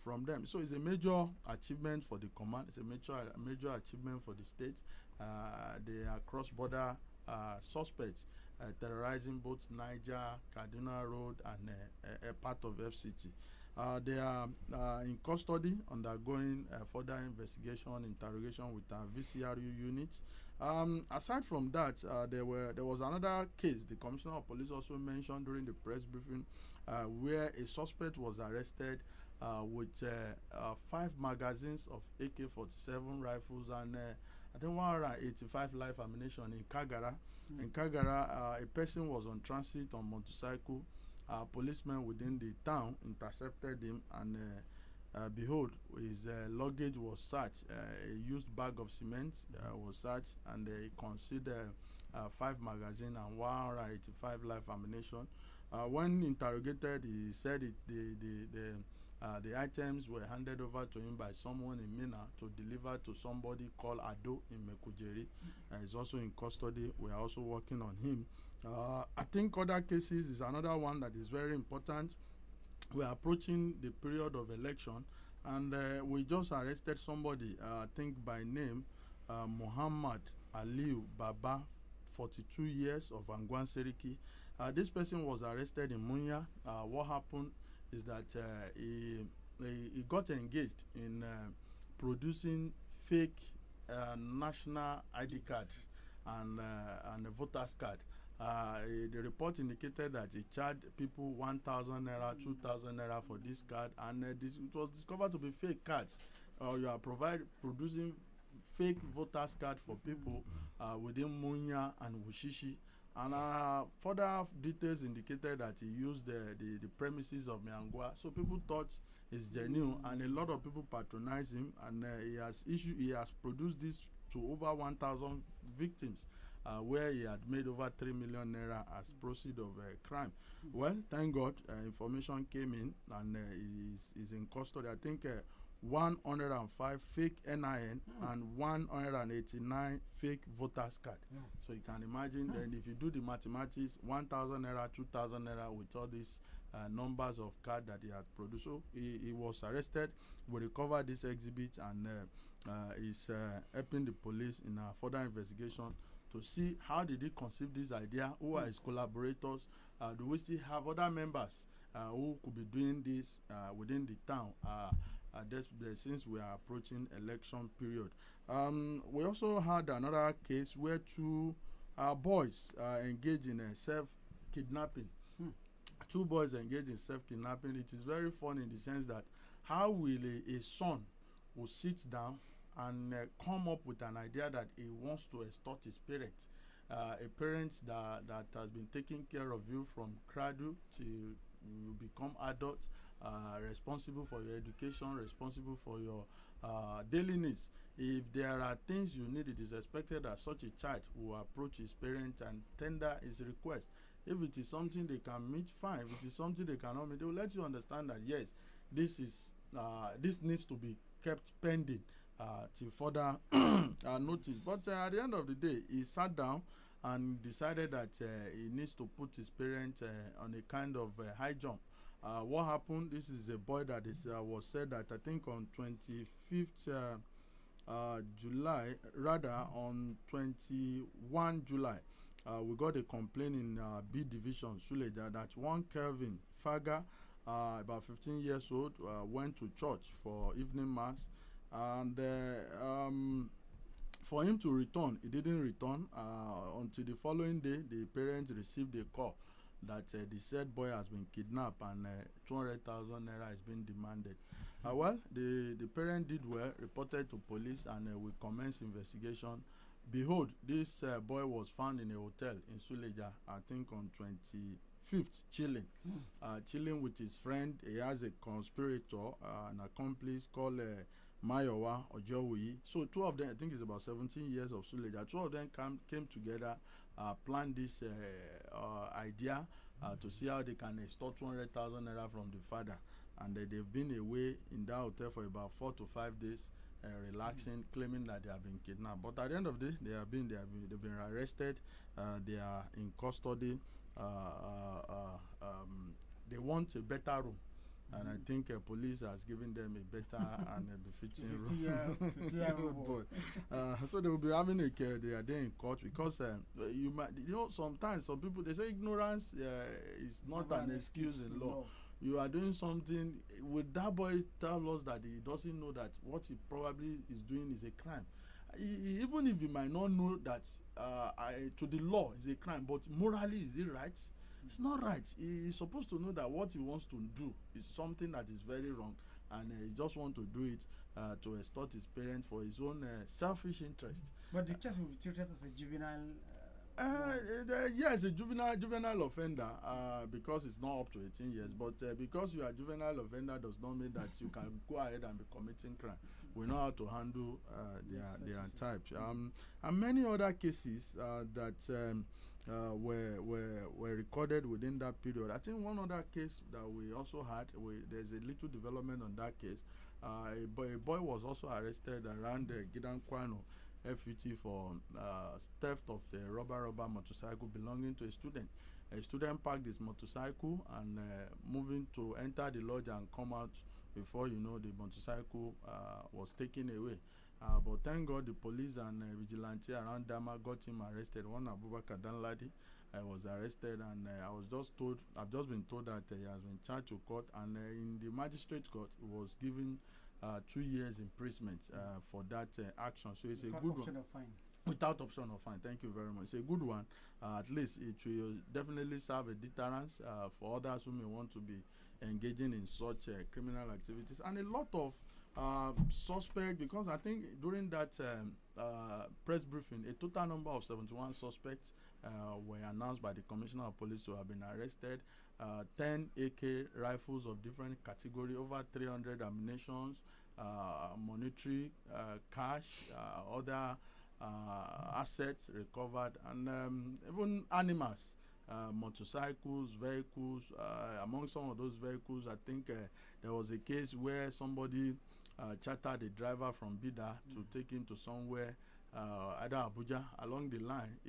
from them. So it's a major achievement for the command. It's a major achievement for the state. They are cross-border suspects terrorizing both Niger, Kaduna Road, and a part of FCT. They are in custody, undergoing further investigation, interrogation with our VCRU units. Aside from that, there was another case the Commissioner of Police also mentioned during the press briefing, where a suspect was arrested with 5 magazines of AK-47 rifles and I think 185 live ammunition in Kagara. In Kagara, a person was on transit on motorcycle. Policemen within the town intercepted him, and behold, his luggage was searched. A used bag of cement was searched, and they considered 5 magazines and 185 live ammunition. When interrogated, he said the items were handed over to him by someone in Minna to deliver to somebody called Ado in Mekujeri. He's also in custody. We are also working on him. I think other cases is another one that is very important. We are approaching the period of election, and we just arrested somebody, I think by name, Muhammad Aliu Baba, 42 years, of Angwan Seriki. This person was arrested in Munya. What happened is that he got engaged in producing fake national ID card and a voter's card. The report indicated that he charged people 1,000 naira, 2,000 naira for this card, and it was discovered to be fake cards. You are producing fake voters card for people within Munya and Wushishi. And further details indicated that he used the premises of Miangwa, so people thought it's genuine, and a lot of people patronize him, and he has produced this to over 1,000 victims, where he had made over 3 million naira as proceeds of crime. Well, thank God, information came in, and he's in custody. I think 105 fake NIN and 189 fake voters card. So you can imagine, then if you do the mathematics, 1,000 naira, 2,000 naira with all these numbers of card that he had produced. So he was arrested. We recovered this exhibit, and is helping the police in a further investigation to see how did he conceive this idea, who are his collaborators, do we still have other members who could be doing this within the town, since we are approaching election period. We also had another case where 2 boys engaged in self-kidnapping. 2 boys engaged in self-kidnapping. It is very funny in the sense that how will a son will sit down and come up with an idea that he wants to extort his parents, a parent that has been taking care of you from cradle till you become adult, responsible for your education, responsible for your daily needs. If there are things you need, it is expected that such a child will approach his parent and tender his request. If it is something they can meet, fine. If it is something they cannot meet, they will let you understand that yes, this needs to be kept pending till further notice. But at the end of the day, he sat down and decided that he needs to put his parents on a kind of high jump. What happened? This is a boy that was said that I think on 25th July, rather on 21 July, we got a complaint in B Division, Suleja, that one Kelvin Faga, about 15 years old, went to church for evening mass, and for him to return, he didn't return until the following day. The parents received a call that the said boy has been kidnapped and 200,000 naira has been demanded. Well, the parent did well, reported to police, and we commenced investigation. Behold, this boy was found in a hotel in Suleja, I think on 25th, chilling with his friend. He has a conspirator, an accomplice called Mayowa Ojowi. So 2 of them, I think it's about 17 years of Suleja, 2 of them came together, planned this idea to see how they can extort 200,000 naira from the father. And they've been away in that hotel for about 4 to 5 days, relaxing, claiming that they have been kidnapped. But at the end of the day, they've been arrested. They are in custody. They want a better room, and I think police has given them a better and a befitting room. So they will be having they are there in court, because sometimes some people, they say ignorance is not an excuse in law. you are doing something. Would that boy tell us that he doesn't know that what he probably is doing is a crime? Even if he might not know that to the law is a crime, but morally is it right? It's not right. He's supposed to know that what he wants to do is something that is very wrong, and he just wants to do it to extort his parents for his own selfish interest. But the case will be treated as a juvenile. Yes, a juvenile offender because it's not up to 18 years. But because you are a juvenile offender does not mean that you can go ahead and be committing crime. We know how to handle their types. And many other cases that were recorded within that period. I think one other case that we also had, there's a little development on that case. A boy was also arrested around Gidan Kwano FUT for theft of the rubber motorcycle belonging to a student. A student parked his motorcycle and moving to enter the lodge and come out before the motorcycle was taken away. But thank God the police and vigilante around Dama got him arrested. One Abubakar Danladi was arrested, and I've just been told that he has been charged to court, and in the magistrate court he was given 2 years imprisonment for that action. So it's a good one. Without option of fine. Thank you very much. It's a good one. At least it will definitely serve a deterrence for others who may want to be engaging in such criminal activities. And a lot of suspects, because I think during that press briefing, a total number of 71 suspects were announced by the Commissioner of Police to have been arrested. 10 AK rifles of different category, over 300 ammunitions, monetary, cash, other assets recovered, and even animals, motorcycles, vehicles. Among some of those vehicles, I think there was a case where somebody chartered a driver from Bida to take him to somewhere, either Abuja. Along the line,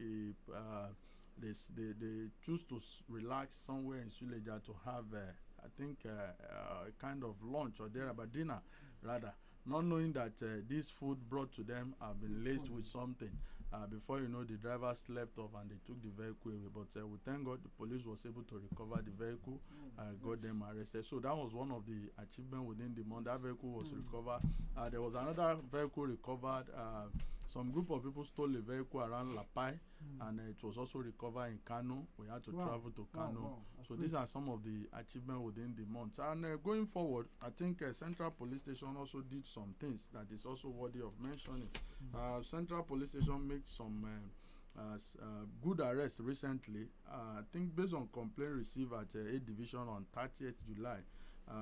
they choose to relax somewhere in Suleja to have, I think, a kind of lunch or dinner, rather. Not knowing that this food brought to them have been laced with something. Before you know, the driver slept off and they took the vehicle away. But we thank God the police was able to recover the vehicle, got them arrested. So that was one of the achievements within the month. That vehicle was recovered. There was another vehicle recovered. Some group of people stole a vehicle around Lapai, and it was also recovered in Kano. We had to travel to Kano. So these are some of the achievements within the month. And going forward, I think Central Police Station also did some things that is also worthy of mentioning. Central Police Station made some good arrests recently. I think based on complaint received at 8th Division on 30th July,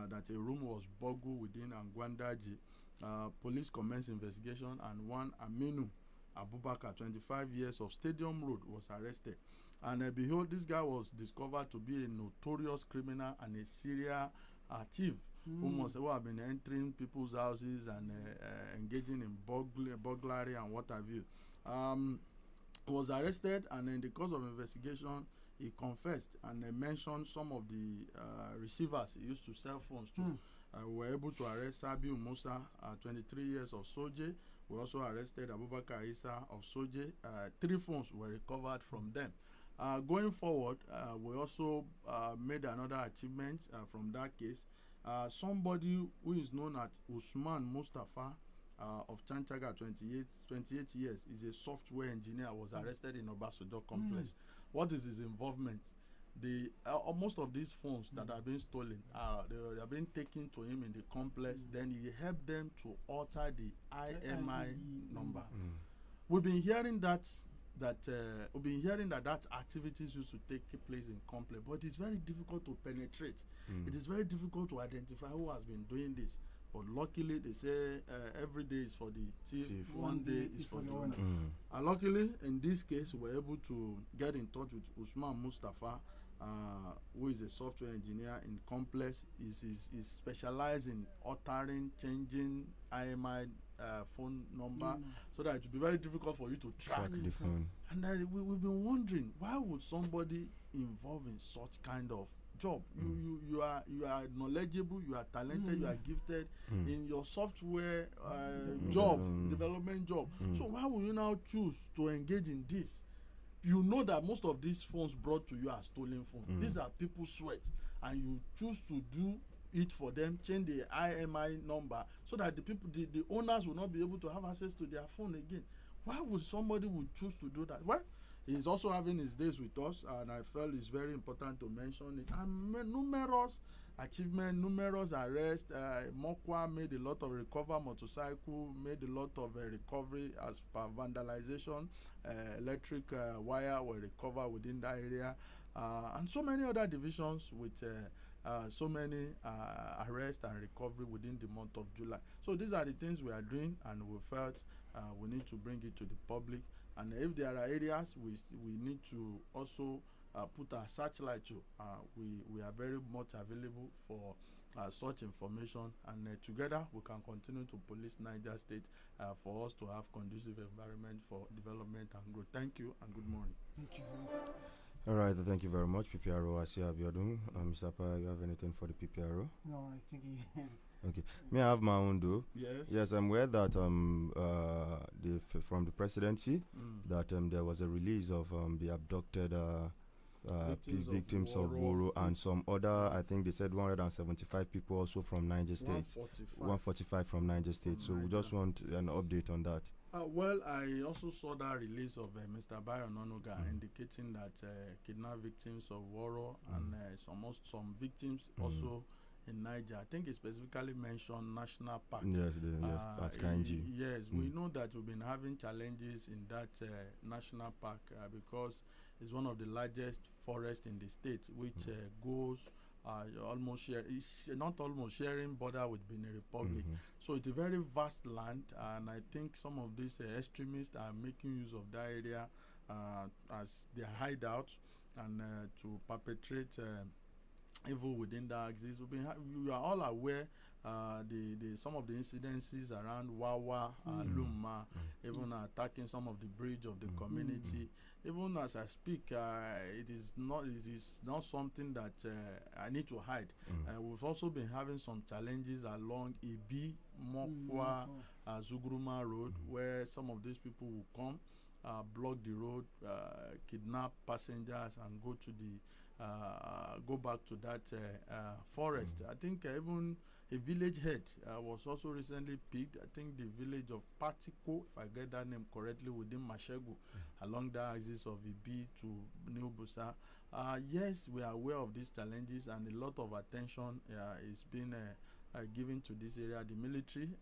that a room was burgled within Angwandaji. Police commenced investigation, and one Aminu Abubakar, 25 years, of Stadium Road, was arrested. And behold, this guy was discovered to be a notorious criminal and a serial thief who have been entering people's houses and engaging in burglary and what have you. Was arrested, and in the course of investigation, he confessed and mentioned some of the receivers he used to sell phones to. We were able to arrest Sabiu Musa, 23 years, of Soje. We also arrested Abubakar Isa of Soje. 3 phones were recovered from them. Going forward, we also made another achievement from that case. Somebody who is known as Usman Mustafa of Chanchaga, 28 years, is a software engineer, was arrested in Obasanjo complex. What is his involvement? Most of these phones that have been stolen, they have been taken to him in the complex. Then he helped them to alter the IMI number. We've been hearing that activities used to take place in complex, but it's very difficult to penetrate. It is very difficult to identify who has been doing this. But luckily, they say every day is for the thief, one day is for the owner. And luckily, in this case, we were able to get in touch with Usman Mustafa, who is a software engineer in Complex. Is specialized in altering, changing IMI phone number, so that it will be very difficult for you to track the phone. And we've been wondering, why would somebody involved in such kind of job? You are knowledgeable, you are talented, you are gifted in your software job, development job. So why would you now choose to engage in this? you know that most of these phones brought to you are stolen phones. These are people's sweat, and you choose to do it for them, change the IMI number so that the people, the owners will not be able to have access to their phone again. Why would somebody would choose to do that? Well, he's also having his days with us, and I felt it's very important to mention it. And numerous achievements, numerous arrests. Mokwa made a lot of recover motorcycle, made a lot of recovery as per vandalization. Electric wire were recovered within that area, and so many other divisions with so many arrests and recovery within the month of July. So these are the things we are doing, and we felt we need to bring it to the public. And if there are areas we need to also put our searchlight to, we are very much available for such information, and together we can continue to police Niger State for us to have conducive environment for development and growth. Thank you and good morning. Thank you. All right, thank you very much, PPRO Asia Abiodun. Mr. Pa, you have anything for the PPRO? No, I think he Okay. May I have my own though? Yes. Yes, I'm aware that from the presidency that there was a release of the abducted victims of Woro and some other. I think they said 175 people also from Niger State. 145 from Niger State. So we just want an update on that. Well, I also saw that release of Mr. Bayo Nonoga indicating that kidnapped victims of Woro and some victims also in Niger. I think it specifically mentioned National Park. Yes, at Kanji. Yes, we know that we've been having challenges in that National Park because it's one of the largest forests in the state, which goes sharing border with Benin Republic. So it's a very vast land, and I think some of these extremists are making use of that area as their hideout and to perpetrate evil within the axis. We are all aware some of the incidences around Wawa, Luma, even attacking some of the bridge of the community. Even as I speak, it is not something that I need to hide. We've also been having some challenges along Ibi, Mokwa, Zugruma Road, where some of these people will come, block the road, kidnap passengers, and go back to that forest. I think even a village head was also recently picked. I think the village of Patiko, if I get that name correctly, within Mashegu, along the axis of Ibi to New Busa. Yes, we are aware of these challenges, and a lot of attention is being given to this area. The military,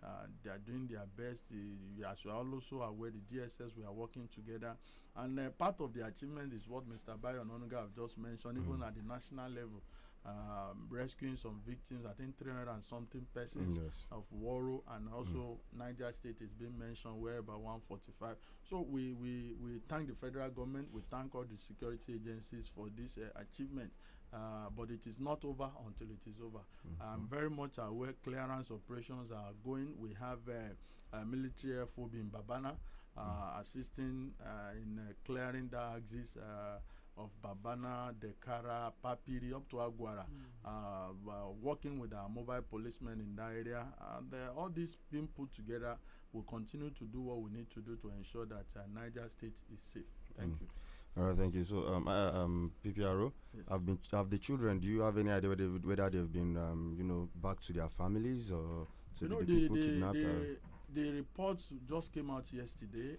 they are doing their best. As you are also aware, the DSS, we are working together. And part of the achievement is what Mr. Bayo Nonoga have just mentioned, even at the national level, rescuing some victims. I think 300 and something persons of Woro, and also Niger State is being mentioned, where about 145. So we thank the federal government, we thank all the security agencies for this achievement. But it is not over until it is over. I'm very much aware clearance operations are going. We have military FOB in Babana assisting in clearing the axis of Babana, Dekara, Papiri up to Aguara, working with our mobile policemen in that area. And all this being put together, we'll continue to do what we need to do to ensure that Niger State is safe. Thank you. All right, thank you. So, PPRO, yes. Have the children? Do you have any idea whether they've been, back to their families or to the people kidnapped? The reports just came out yesterday.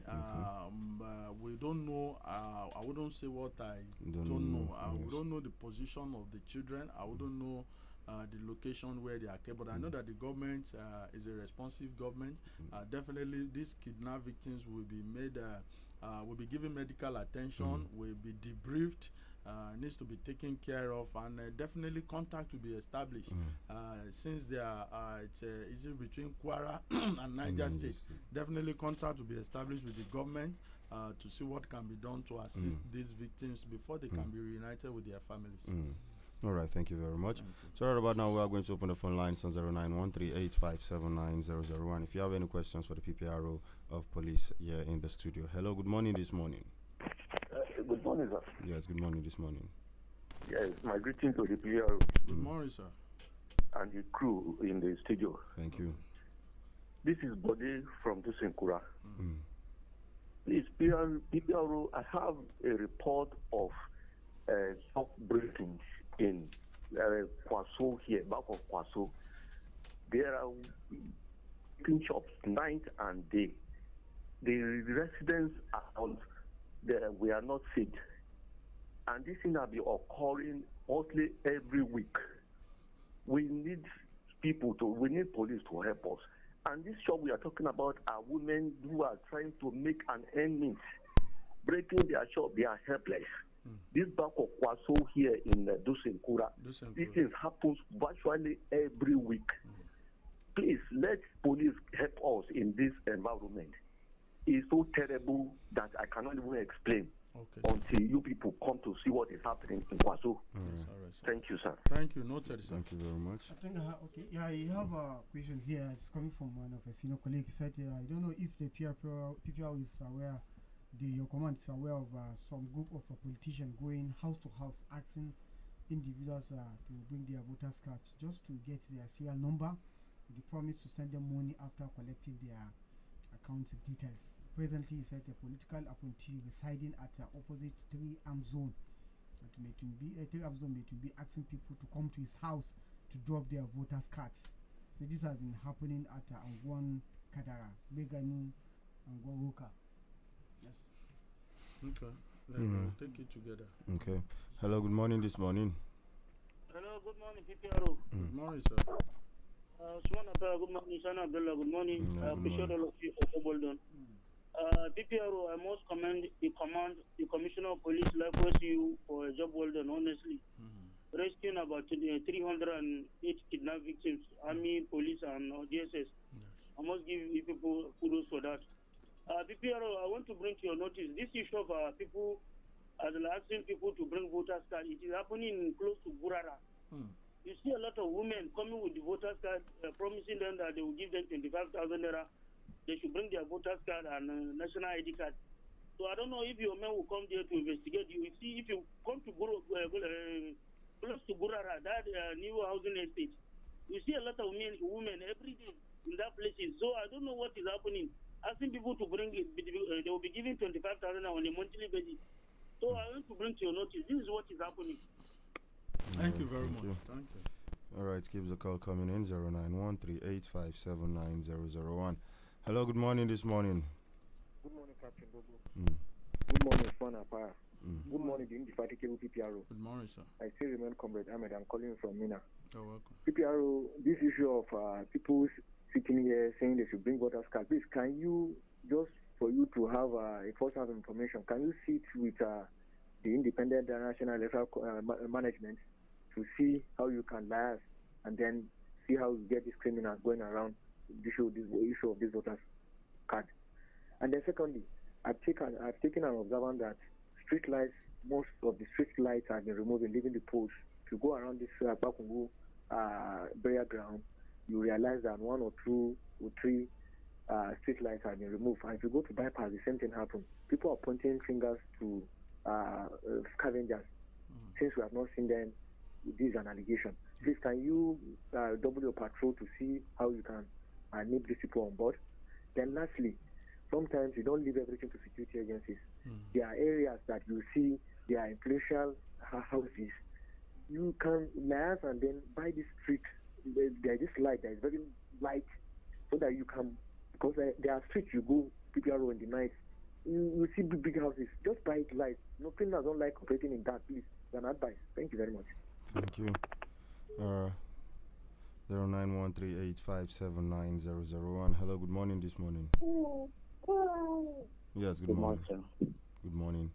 We don't know. I wouldn't say what I don't know. We don't know the position of the children. I wouldn't know the location where they are kept. But I know that the government is a responsive government. Definitely, these kidnapped victims will be made. Will be given medical attention, will be debriefed, needs to be taken care of, and definitely contact will be established. Since they are it's issue between Kwara and Niger State, definitely contact will be established with the government to see what can be done to assist these victims before they can be reunited with their families. All right, thank you very much. So right about now, we are going to open the phone lines on 091385790001. If you have any questions for the PPRO of police here in the studio. Hello, good morning this morning. Good morning, sir. Yes, good morning this morning. Yes, my greeting to the PPRO. Good morning, sir. And the crew in the studio. Thank you. This is Bode from Tusinkura. Please, PPRO, I have a report of stock breakings in Kwaso here, back of Kwaso. There are clean shops night and day. The residents around there were not safe. And this thing will be occurring mostly every week. We need police to help us. And this shop we are talking about are women who are trying to make an end meet. Breaking their shop, they are helpless. This back of Kwaso here in Dusenkura, this thing happens virtually every week. Please, let police help us in this environment. It's so terrible that I cannot even explain until you people come to see what is happening in Kwaso. Thank you, sir. Thank you. Noted, sir. Thank you very much. I think, you have a question here. It's coming from one of our senior colleagues. He said, I don't know if the PPR is aware, your command is aware of some group of politicians going house to house asking individuals to bring their voters cards just to get their serial number with the promise to send them money after collecting their account details. Presently, he said a political appointee residing at the opposite 3-arm zone. May be asking people to come to his house to drop their voters' cards. So this has been happening at Angwan Kadara, Beganu, Angwan Ruka. Yes. Okay. Let's take it together. Okay. Hello, good morning this morning. Hello, good morning, PPRO. Good morning, sir. Good morning, Sana Abdullah. Good morning. I appreciate all of you for well done. PPRO, I must commend the Commissioner of Police, likewise you, for a job well done, honestly. Rescuing about 308 kidnapped victims, Army, Police, and DSS. I must give you people kudos for that. PPRO, I want to bring to your notice this issue of people asking people to bring voters card. It is happening close to Burara. You see a lot of women coming with the voters card, promising them that they will give them 25,000 naira. They should bring their voters card and national ID card. So I don't know if your men will come there to investigate you. You see, if you come to close to Burara, that new housing estate, you see a lot of women every day in that place. So I don't know what is happening. Asking people to bring it, they will be giving 25,000 on a monthly basis. So I want to bring to your notice, this is what is happening. Thank you very much. Thank you. All right, keep the call coming in 09138579001. Hello, good morning this morning. Good morning, Captain Bobo. Good morning, Fana Para. Good morning, the indefatigable PPRO. Good morning, sir. I still remain Comrade Ahmed. I'm calling from Minna. You're welcome. PPRO, this issue of people sitting here saying they should bring voters card, please, can you, just for you to have a first hand of information, can you sit with the independent national electoral management to see how you can liaise and then see how you get these criminals going around the issue of this voters card? And then secondly, I've taken an observation that street lights, most of the street lights have been removed, leaving the poles. If you go around this Bakungu burial ground, you realize that 1 or 2 or 3 street lights have been removed. And if you go to bypass, the same thing happened. People are pointing fingers to scavengers. Since we have not seen them, this is an allegation. Please, can you double your patrol to see how you can nip these people on board? Then lastly, sometimes you don't leave everything to security agencies. There are areas that you see there are influential houses. You can liaise and then buy this street. There is this light that is very light, so that you can, because there are streets you go PPRO in the night. You see big houses. Just buy it light. No criminals don't like operating in dark. Please, an advice. Thank you very much. Thank you. 09138579001. Hello, good morning this morning. Yes, good morning. Sir. Good morning.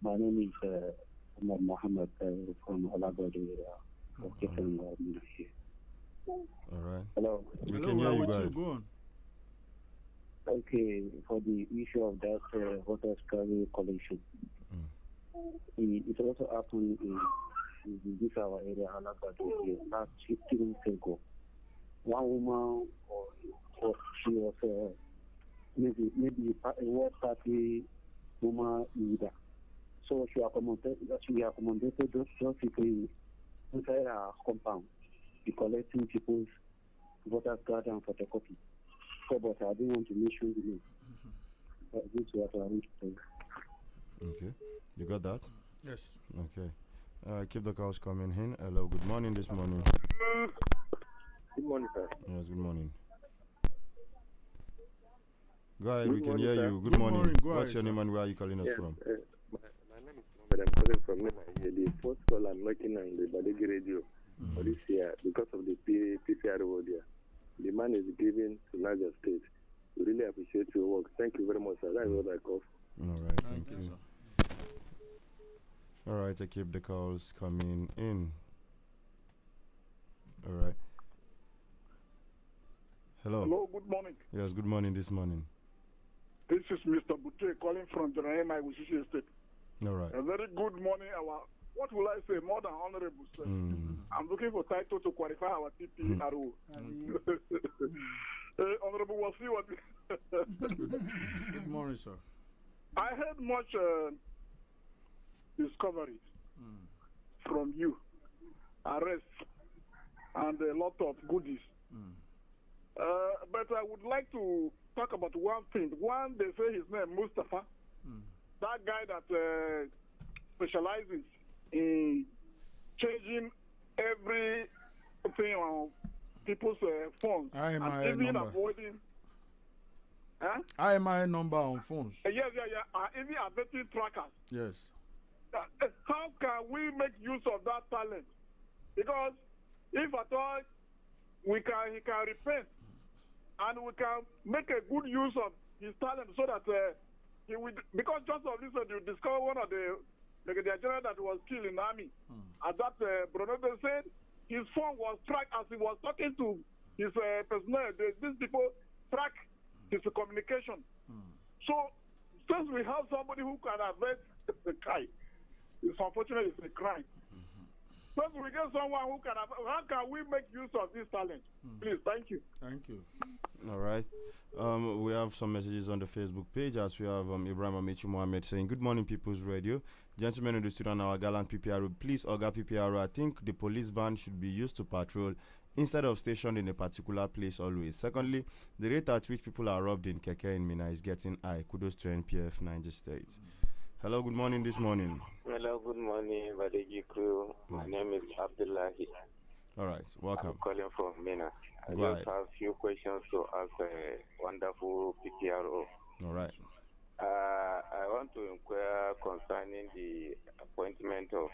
My name is Mohammed from Badeggi Radio. All right. Hello. We can hear you guys. Go on. Okay, for the issue of that voters card collection, it also happened in this our area, last 15 weeks ago. One woman, she was maybe a World Party woman leader. So she accommodated those people inside her compound, be collecting people's voters card and photocopy. but I didn't want to mention the name. This is what I want to think. Okay. You got that? Yes. Okay. Keep the calls coming in. Hello, good morning this morning. Good morning, sir. Yes, good morning. Go ahead, Good we can morning, hear sir. you. Good Good morning. morning. Go What's ahead, your name sir. and where are you calling us Yes, from? my name is Mohammed. I'm calling from Minna here. The first call I'm making on the Badeggi Radio for this year because of the PPRO there. The man is given to Niger State. We really appreciate your work. Thank you very much, sir. That is what I call. All right, thank you. All right, I keep the calls coming in. All right. Hello. Hello, good morning. Yes, good morning this morning. This is Mr. Bute calling from Jeremiah, Wishishi State. All right. A very good morning, what will I say, more than honorable, sir. I'm looking for title to qualify our TPRO. Honorable, we'll see what... Good morning, sir. I heard much discoveries from you, arrests, and a lot of goodies. But I would like to talk about one thing. One, they say his name, Mustafa. That guy that specializes in changing everything on people's phones. IMI and even number. avoiding... IMI number on phones. Yes. Even avoiding trackers. Yes. How can we make use of that talent? Because if at all he can repent and we can make a good use of his talent so that he will, because just of this you discover one of the general that was killed in the army. At that Bruno said his phone was tracked as he was talking to his personnel. These people track his communication. So since we have somebody who can avert the crime, it's unfortunate it's a crime. Since we get someone who can, how can we make use of this talent? Please, thank you. Thank you. All right. We have some messages on the Facebook page as we have Ibrahim Amici Mohammed saying, good morning, People's Radio. Gentlemen in the studio and our gallant PPRO, please, Oga PPRO, I think the police van should be used to patrol instead of stationed in a particular place always. Secondly, the rate at which people are robbed in Keke in Minna is getting high. Kudos to NPF, Niger State. Hello, good morning this morning. Hello, good morning, Badeggi crew. My name is Abdullahi. All right, welcome. I'm calling from Minna. I Go just have a few questions to ask a wonderful PPRO. All right. I want to inquire concerning the appointment of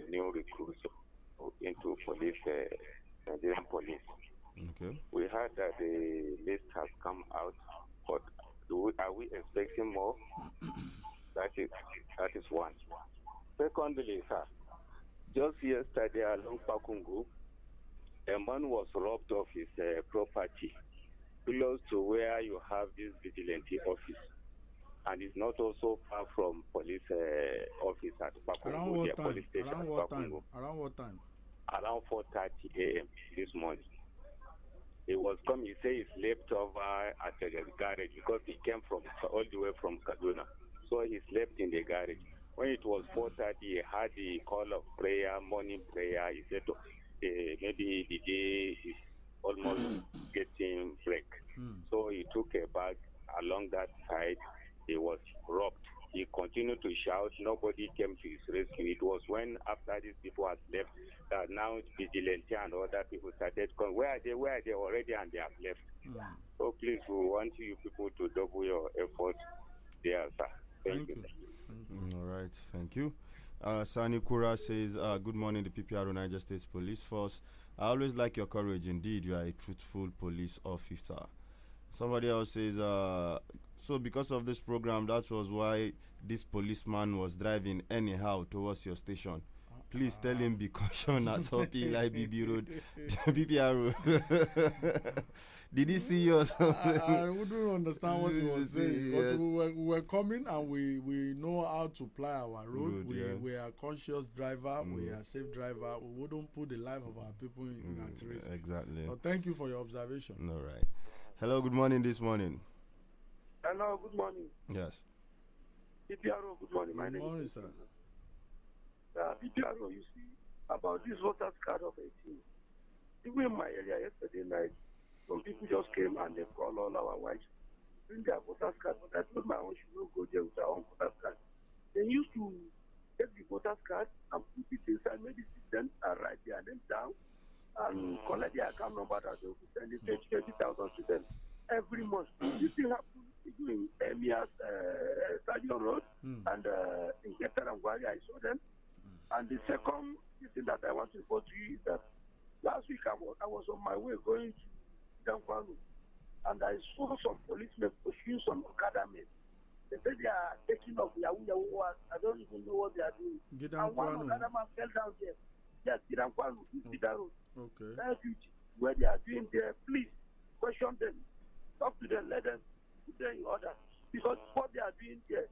new recruits into police, Nigerian police. Okay. We heard that the list has come out, but are we expecting more? That is one. Secondly, sir, just yesterday along Pakungu, a man was robbed of his property close to where you have this vigilante office. And it's not also far from police office at Pakungu. Around what time? Police station Around at what Pakungu. time? Around what time? Around 4:30 a.m. this morning. He was coming, he said he slept over at the garage because he came from all the way from Kaduna. So he slept in the garage. When it was 4:30, he had the call of prayer, morning prayer. He said maybe the day is almost getting break. So he took a bag along that side. He was robbed. He continued to shout. Nobody came to his rescue. It was when after these people had left that now vigilante and other people started coming. Where are they? Where are they already? And they have left. So please, we want you people to double your effort there, sir. Thank you. All right, thank you. Sani Kura says, good morning, the PPRO Niger State Police Force. I always like your courage. Indeed, you are a truthful police officer. Somebody else says, so because of this program, that was why this policeman was driving anyhow towards your station. Please tell him be cautioned at Hopi Lai BB Road, PPRO. Did he see you or something? I wouldn't understand what he was saying. Yes. But we were coming and we know how to ply our road. We are conscious driver. We are safe driver. We wouldn't put the life of our people in at risk. Exactly. But thank you for your observation. All right. Hello, good morning this morning. Hello, good morning. Yes. PPRO, good morning. My name is sir. PPRO, you see, about this voters card of 18. Even in my area yesterday night, some people just came and they called all our wives, bring their voters card, but I told my own she will go there with her own voters card. They used to take the voters card and put it inside medicine and write their name down and collect their account number that they will send it 30,000 to them every month. This thing happened in Emia's Stadium Road and in Keterangwari, I saw them. And the second thing that I want to report to you is that last week I was on my way going to Damkwanu, and I saw some policemen pursuing some Okada men. They said they are taking off Yahoo. I don't even know what they are doing. And one Okada man fell down there. Yes, Damkwanu, Road. Okay. Refuge, where they are doing there, please question them, talk to them, let them put them in order. Because what they are doing there,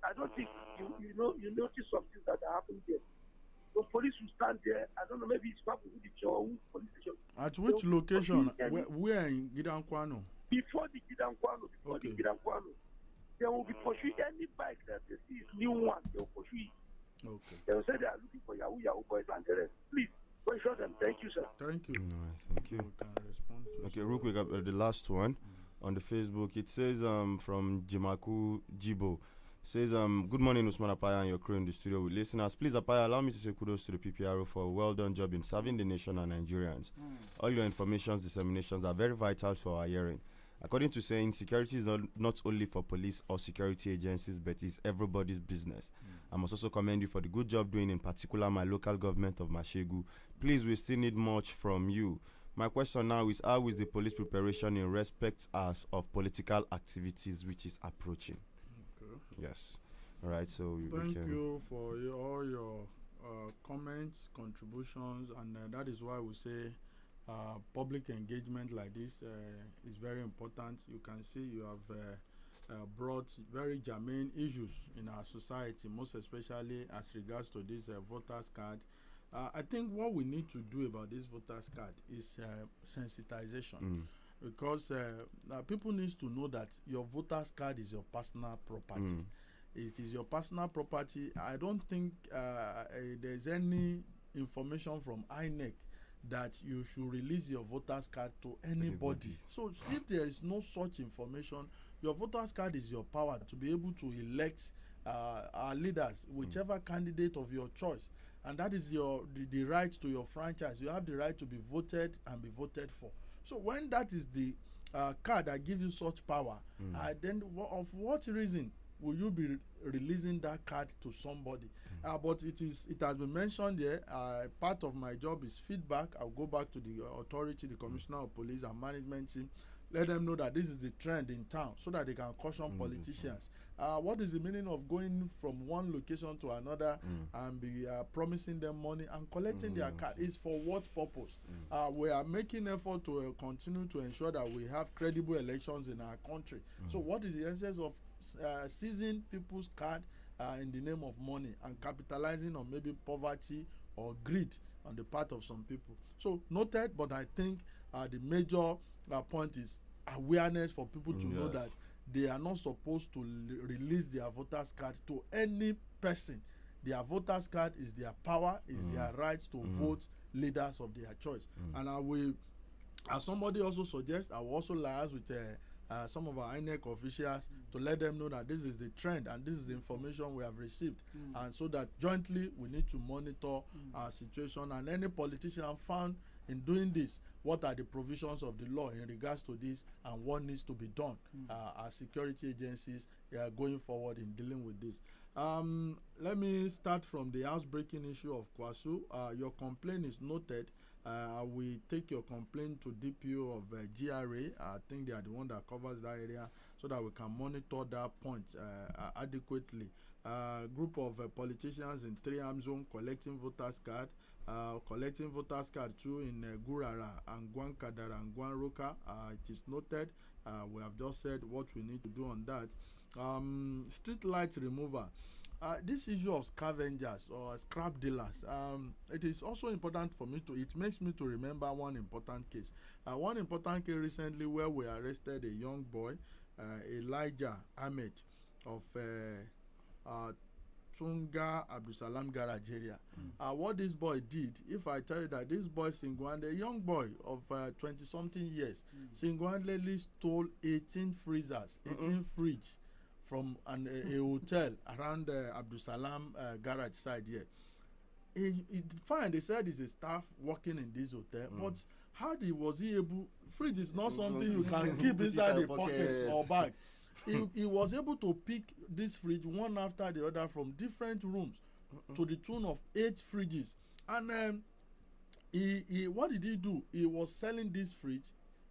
I don't think you notice something that happened there. The police will stand there. I don't know, maybe it's probably the police station. At which location? Where in Gidankwano? Before the Gidankwano. They will be pursuing any bike that they see is new one. They will pursue it. Okay. They will say they are looking for Yahoo boys and the rest. Please, question them. Thank you, sir. Thank you. Thank you. Okay, real quick, the last one on the Facebook. It says from Jimaku Jibo. Says, good morning, Usman Apaya and your crew in the studio with listeners. Please, Apaya, allow me to say kudos to the PPRO for a well-done job in serving the nation and Nigerians. All your informations, disseminations are very vital to our hearing. According to saying, security is not only for police or security agencies, but it's everybody's business. I must also commend you for the good job doing, in particular, my local government of Mashegu. Please, we still need much from you. My question now is, how is the police preparation in respect of political activities which is approaching? Yes. All right. So thank you for all your comments, contributions, and that is why we say public engagement like this is very important. You can see you have brought very germane issues in our society, most especially as regards to this voters card. I think what we need to do about this voters card is sensitization. Because people need to know that your voters card is your personal property. It is your personal property. I don't think there's any information from INEC that you should release your voters card to anybody. So if there is no such information, your voters card is your power to be able to elect our leaders, whichever candidate of your choice. And that is the right to your franchise. You have the right to be voted and be voted for. So when that is the card that gives you such power, then of what reason will you be releasing that card to somebody? But it has been mentioned here. Part of my job is feedback. I'll go back to the authority, the commissioner of police and management team, let them know that this is the trend in town so that they can caution politicians. What is the meaning of going from one location to another and be promising them money and collecting their card? Is for what purpose? We are making effort to continue to ensure that we have credible elections in our country. So what is the essence of seizing people's card in the name of money and capitalizing on maybe poverty or greed on the part of some people? So noted, but I think the major point is awareness for people to know that they are not supposed to release their voters card to any person. Their voters card is their power, is their right to vote leaders of their choice. And I will, as somebody also suggests, I will also liaise with some of our INEC officials to let them know that this is the trend and this is the information we have received, and so that jointly we need to monitor our situation, and any politician found in doing this, what are the provisions of the law in regards to this and what needs to be done as security agencies going forward in dealing with this. Let me start from the housebreaking issue of Kwasu. Your complaint is noted. We take your complaint to DPO of GRA. I think they are the one that covers that area, so that we can monitor that point adequately. Group of politicians in 3am zone collecting voters card. Too in Gurara and Gwankadara and Gwanroka. It is noted. We have just said what we need to do on that. Street light remover. This issue of scavengers or scrap dealers, it is also important for me it makes me to remember one important case. One important case recently where we arrested a young boy, Elijah Ahmed, of Tunga Abdusalam garage area. What this boy did, if I tell you that this boy single-handedly, a young boy of 20-something years, single-handedly stole 18 freezers, 18 fridge from a hotel around Abdusalam garage side here. Fine, they said he's a staff working in this hotel, but how was he able? Fridge is not something you can keep inside a pocket or bag. He was able to pick this fridge one after the other from different rooms to the tune of 8 fridges. And what did he do? He was selling this fridge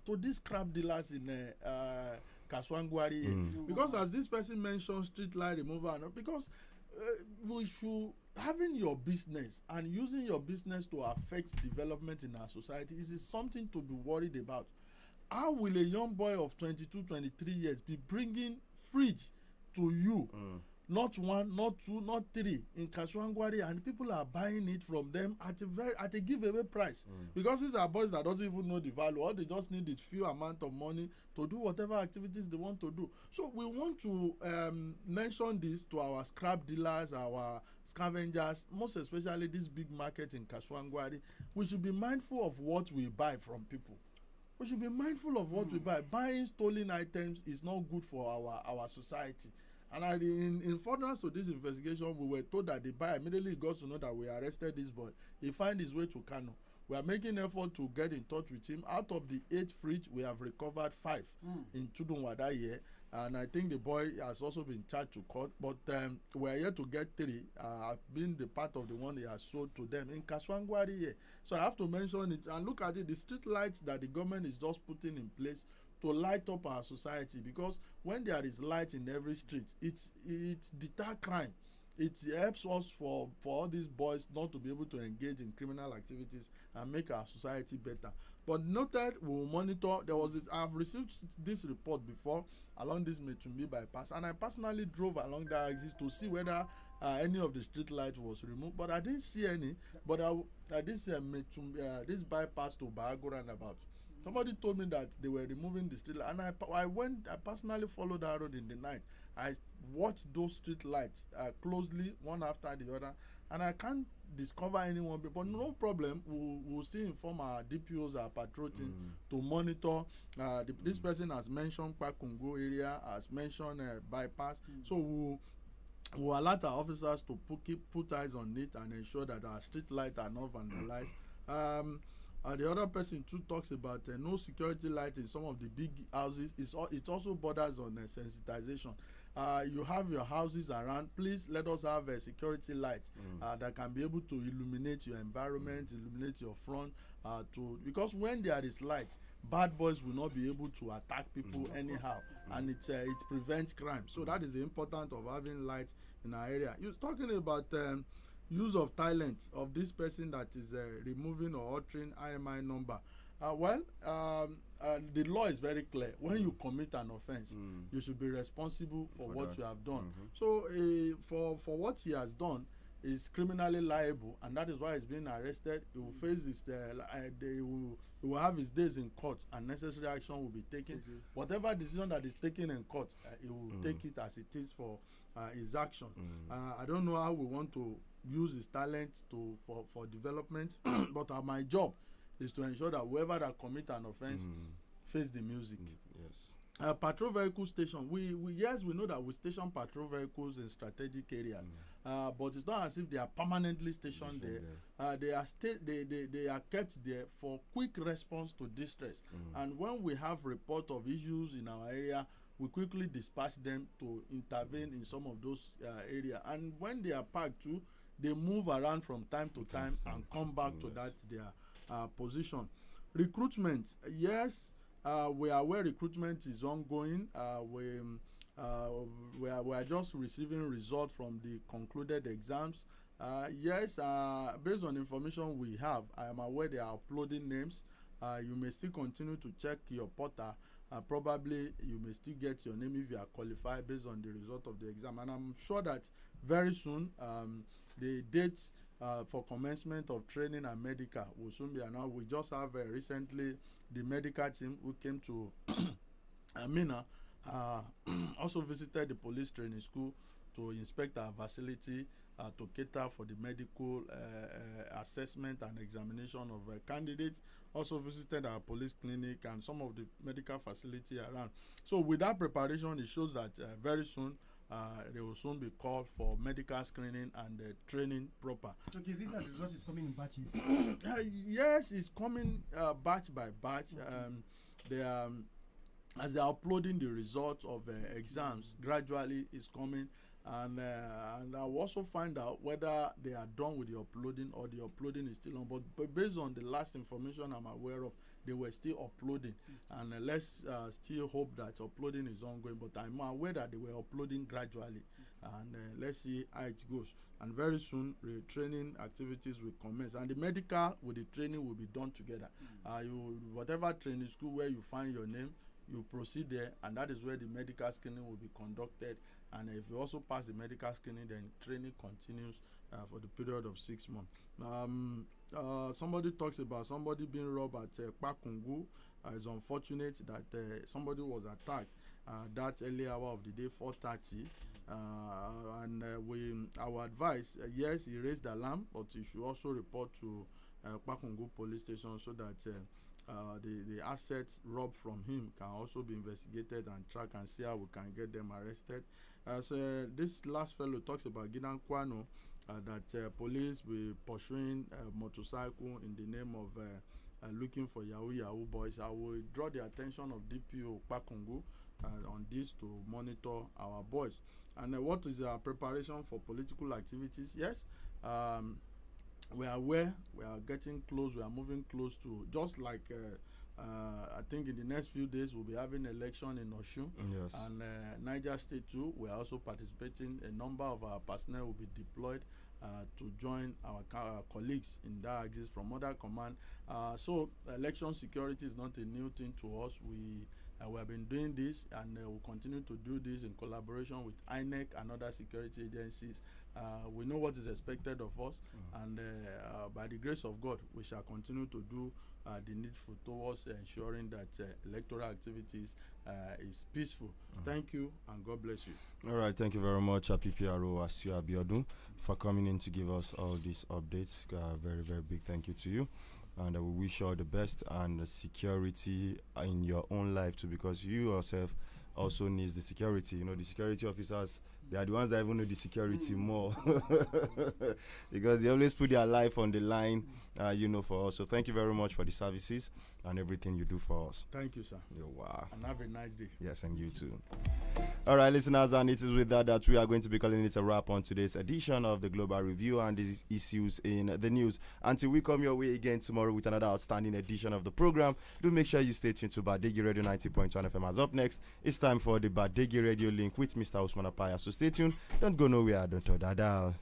to these crab dealers in Kaswangwari. Because as this person mentioned, street light removal, because we should, having your business and using your business to affect development in our society is something to be worried about. How will a young boy of 22, 23 years be bringing fridge to you? Not one, not two, not three in Kaswangwari, and people are buying it from them at a giveaway price. Because these are boys that doesn't even know the value. All they just need is few amount of money to do whatever activities they want to do. So we want to mention this to our scrap dealers, our scavengers, most especially this big market in Kaswangwari. We should be mindful of what we buy from people. We should be mindful of what we buy. Buying stolen items is not good for our society. And in furtherance to this investigation, we were told that the buyer immediately got to know that we arrested this boy. He found his way to Kano. We are making effort to get in touch with him. Out of the 8 fridge, we have recovered 5 in Tudunwada here. And I think the boy has also been charged to court. But we are here to get 3. Being the part of the one he has sold to them in Kaswangwari here. So I have to mention it. And look at it, the street lights that the government is just putting in place to light up our society, because when there is light in every street, it deter crime. It helps us for all these boys not to be able to engage in criminal activities and make our society better. But noted, we will monitor. I've received this report before along this Metumbi bypass, and I personally drove along that exit to see whether any of the street lights was removed, but I didn't see any. But I did see this bypass to Bahago roundabout. Somebody told me that they were removing the street light, and I personally followed that road in the night. I watched those street lights closely, one after the other, and I can't discover anyone. But no problem, we'll still inform our DPOs, our patrol team, to monitor. This person has mentioned Pakungo area, has mentioned bypass, so we'll alert our officers to put eyes on it and ensure that our street lights are not vandalized. The other person too talks about no security light in some of the big houses. It also borders on sensitization. You have your houses around. Please let us have a security light that can be able to illuminate your environment, illuminate your front. Because when there is light, bad boys will not be able to attack people anyhow, and it prevents crime. So that is the importance of having light in our area. You're talking about use of talent of this person that is removing or altering IMI number. The law is very clear. When you commit an offense, you should be responsible for what you have done. So for what he has done, is criminally liable, and that is why he's being arrested. He will face his he will have his days in court, and necessary action will be taken. Whatever decision that is taken in court, he will take it as it is for his action. I don't know how we want to use his talent for development, but my job is to ensure that whoever that commit an offense face the music. Yes. Patrol vehicle station. We know that we station patrol vehicles in strategic areas, but it's not as if they are permanently stationed there. They are kept there for quick response to distress. And when we have report of issues in our area, we quickly dispatch them to intervene in some of those areas. And when they are parked too, they move around from time to time and come back to their position. Recruitment, yes. We are aware recruitment is ongoing. We are just receiving results from the concluded exams. Yes, based on information we have, I am aware they are uploading names. You may still continue to check your portal. Probably you may still get your name if you are qualified based on the result of the exam. And I'm sure that very soon the dates for commencement of training and medical will soon be announced. We just have recently the medical team who came to Minna also visited the police training school to inspect our facility to cater for the medical assessment and examination of candidates. Also visited our police clinic and some of the medical facility around. So with that preparation, it shows that very soon they will soon be called for medical screening and training proper. So is it that the result is coming in batches? Yes, it's coming batch by batch. They are, as they are uploading the results of exams, gradually it's coming. And I'll also find out whether they are done with the uploading or the uploading is still on. But based on the last information I'm aware of, they were still uploading. And let's still hope that uploading is ongoing. But I'm aware that they were uploading gradually. And let's see how it goes. And very soon, training activities will commence. And the medical with the training will be done together. Whatever training school where you find your name, you proceed there, and that is where the medical screening will be conducted. And if you also pass the medical screening, then training continues for the period of 6 months. Somebody talks about somebody being robbed at Pakungu. It's unfortunate that somebody was attacked that early hour of the day, 4:30. And our advice, yes, he raised the alarm, but he should also report to Pakungu police station so that the assets robbed from him can also be investigated and tracked and see how we can get them arrested. So this last fellow talks about Gidan Kwano, that police will pursuing a motorcycle in the name of looking for Yahoo boys. I will draw the attention of DPO Pakungu on this to monitor our boys. And what is our preparation for political activities? Yes. We are aware, we are getting close, we are moving close to, just like I think in the next few days we'll be having election in Osun. Yes. And Niger State too. We are also participating. A number of our personnel will be deployed to join our colleagues in that axis from other command. So election security is not a new thing to us. We have been doing this and we'll continue to do this in collaboration with INEC and other security agencies. We know what is expected of us, and by the grace of God, we shall continue to do the needful towards ensuring that electoral activities is peaceful. Thank you, and God bless you. All right, thank you very much, PPRO Asu Abiodun, for coming in to give us all these updates. Very, very big thank you to you. And we wish you all the best and security in your own life too, because you yourself also needs the security. You know, the security officers, they are the ones that even know the security more because they always put their life on the line, for us. So thank you very much for the services and everything you do for us. Thank you, sir. Wow. And have a nice day. Yes, and you too. All right, listeners, and it is with that we are going to be calling it a wrap on today's edition of the Global Review and these issues in the news. Until we come your way again tomorrow with another outstanding edition of the program, do make sure you stay tuned to Badeggi Radio 90.1 FM. As up next, it's time for the Badeggi Radio Link with Mr. Usman Apaya. So stay tuned. Don't go nowhere. Don't touch that dial.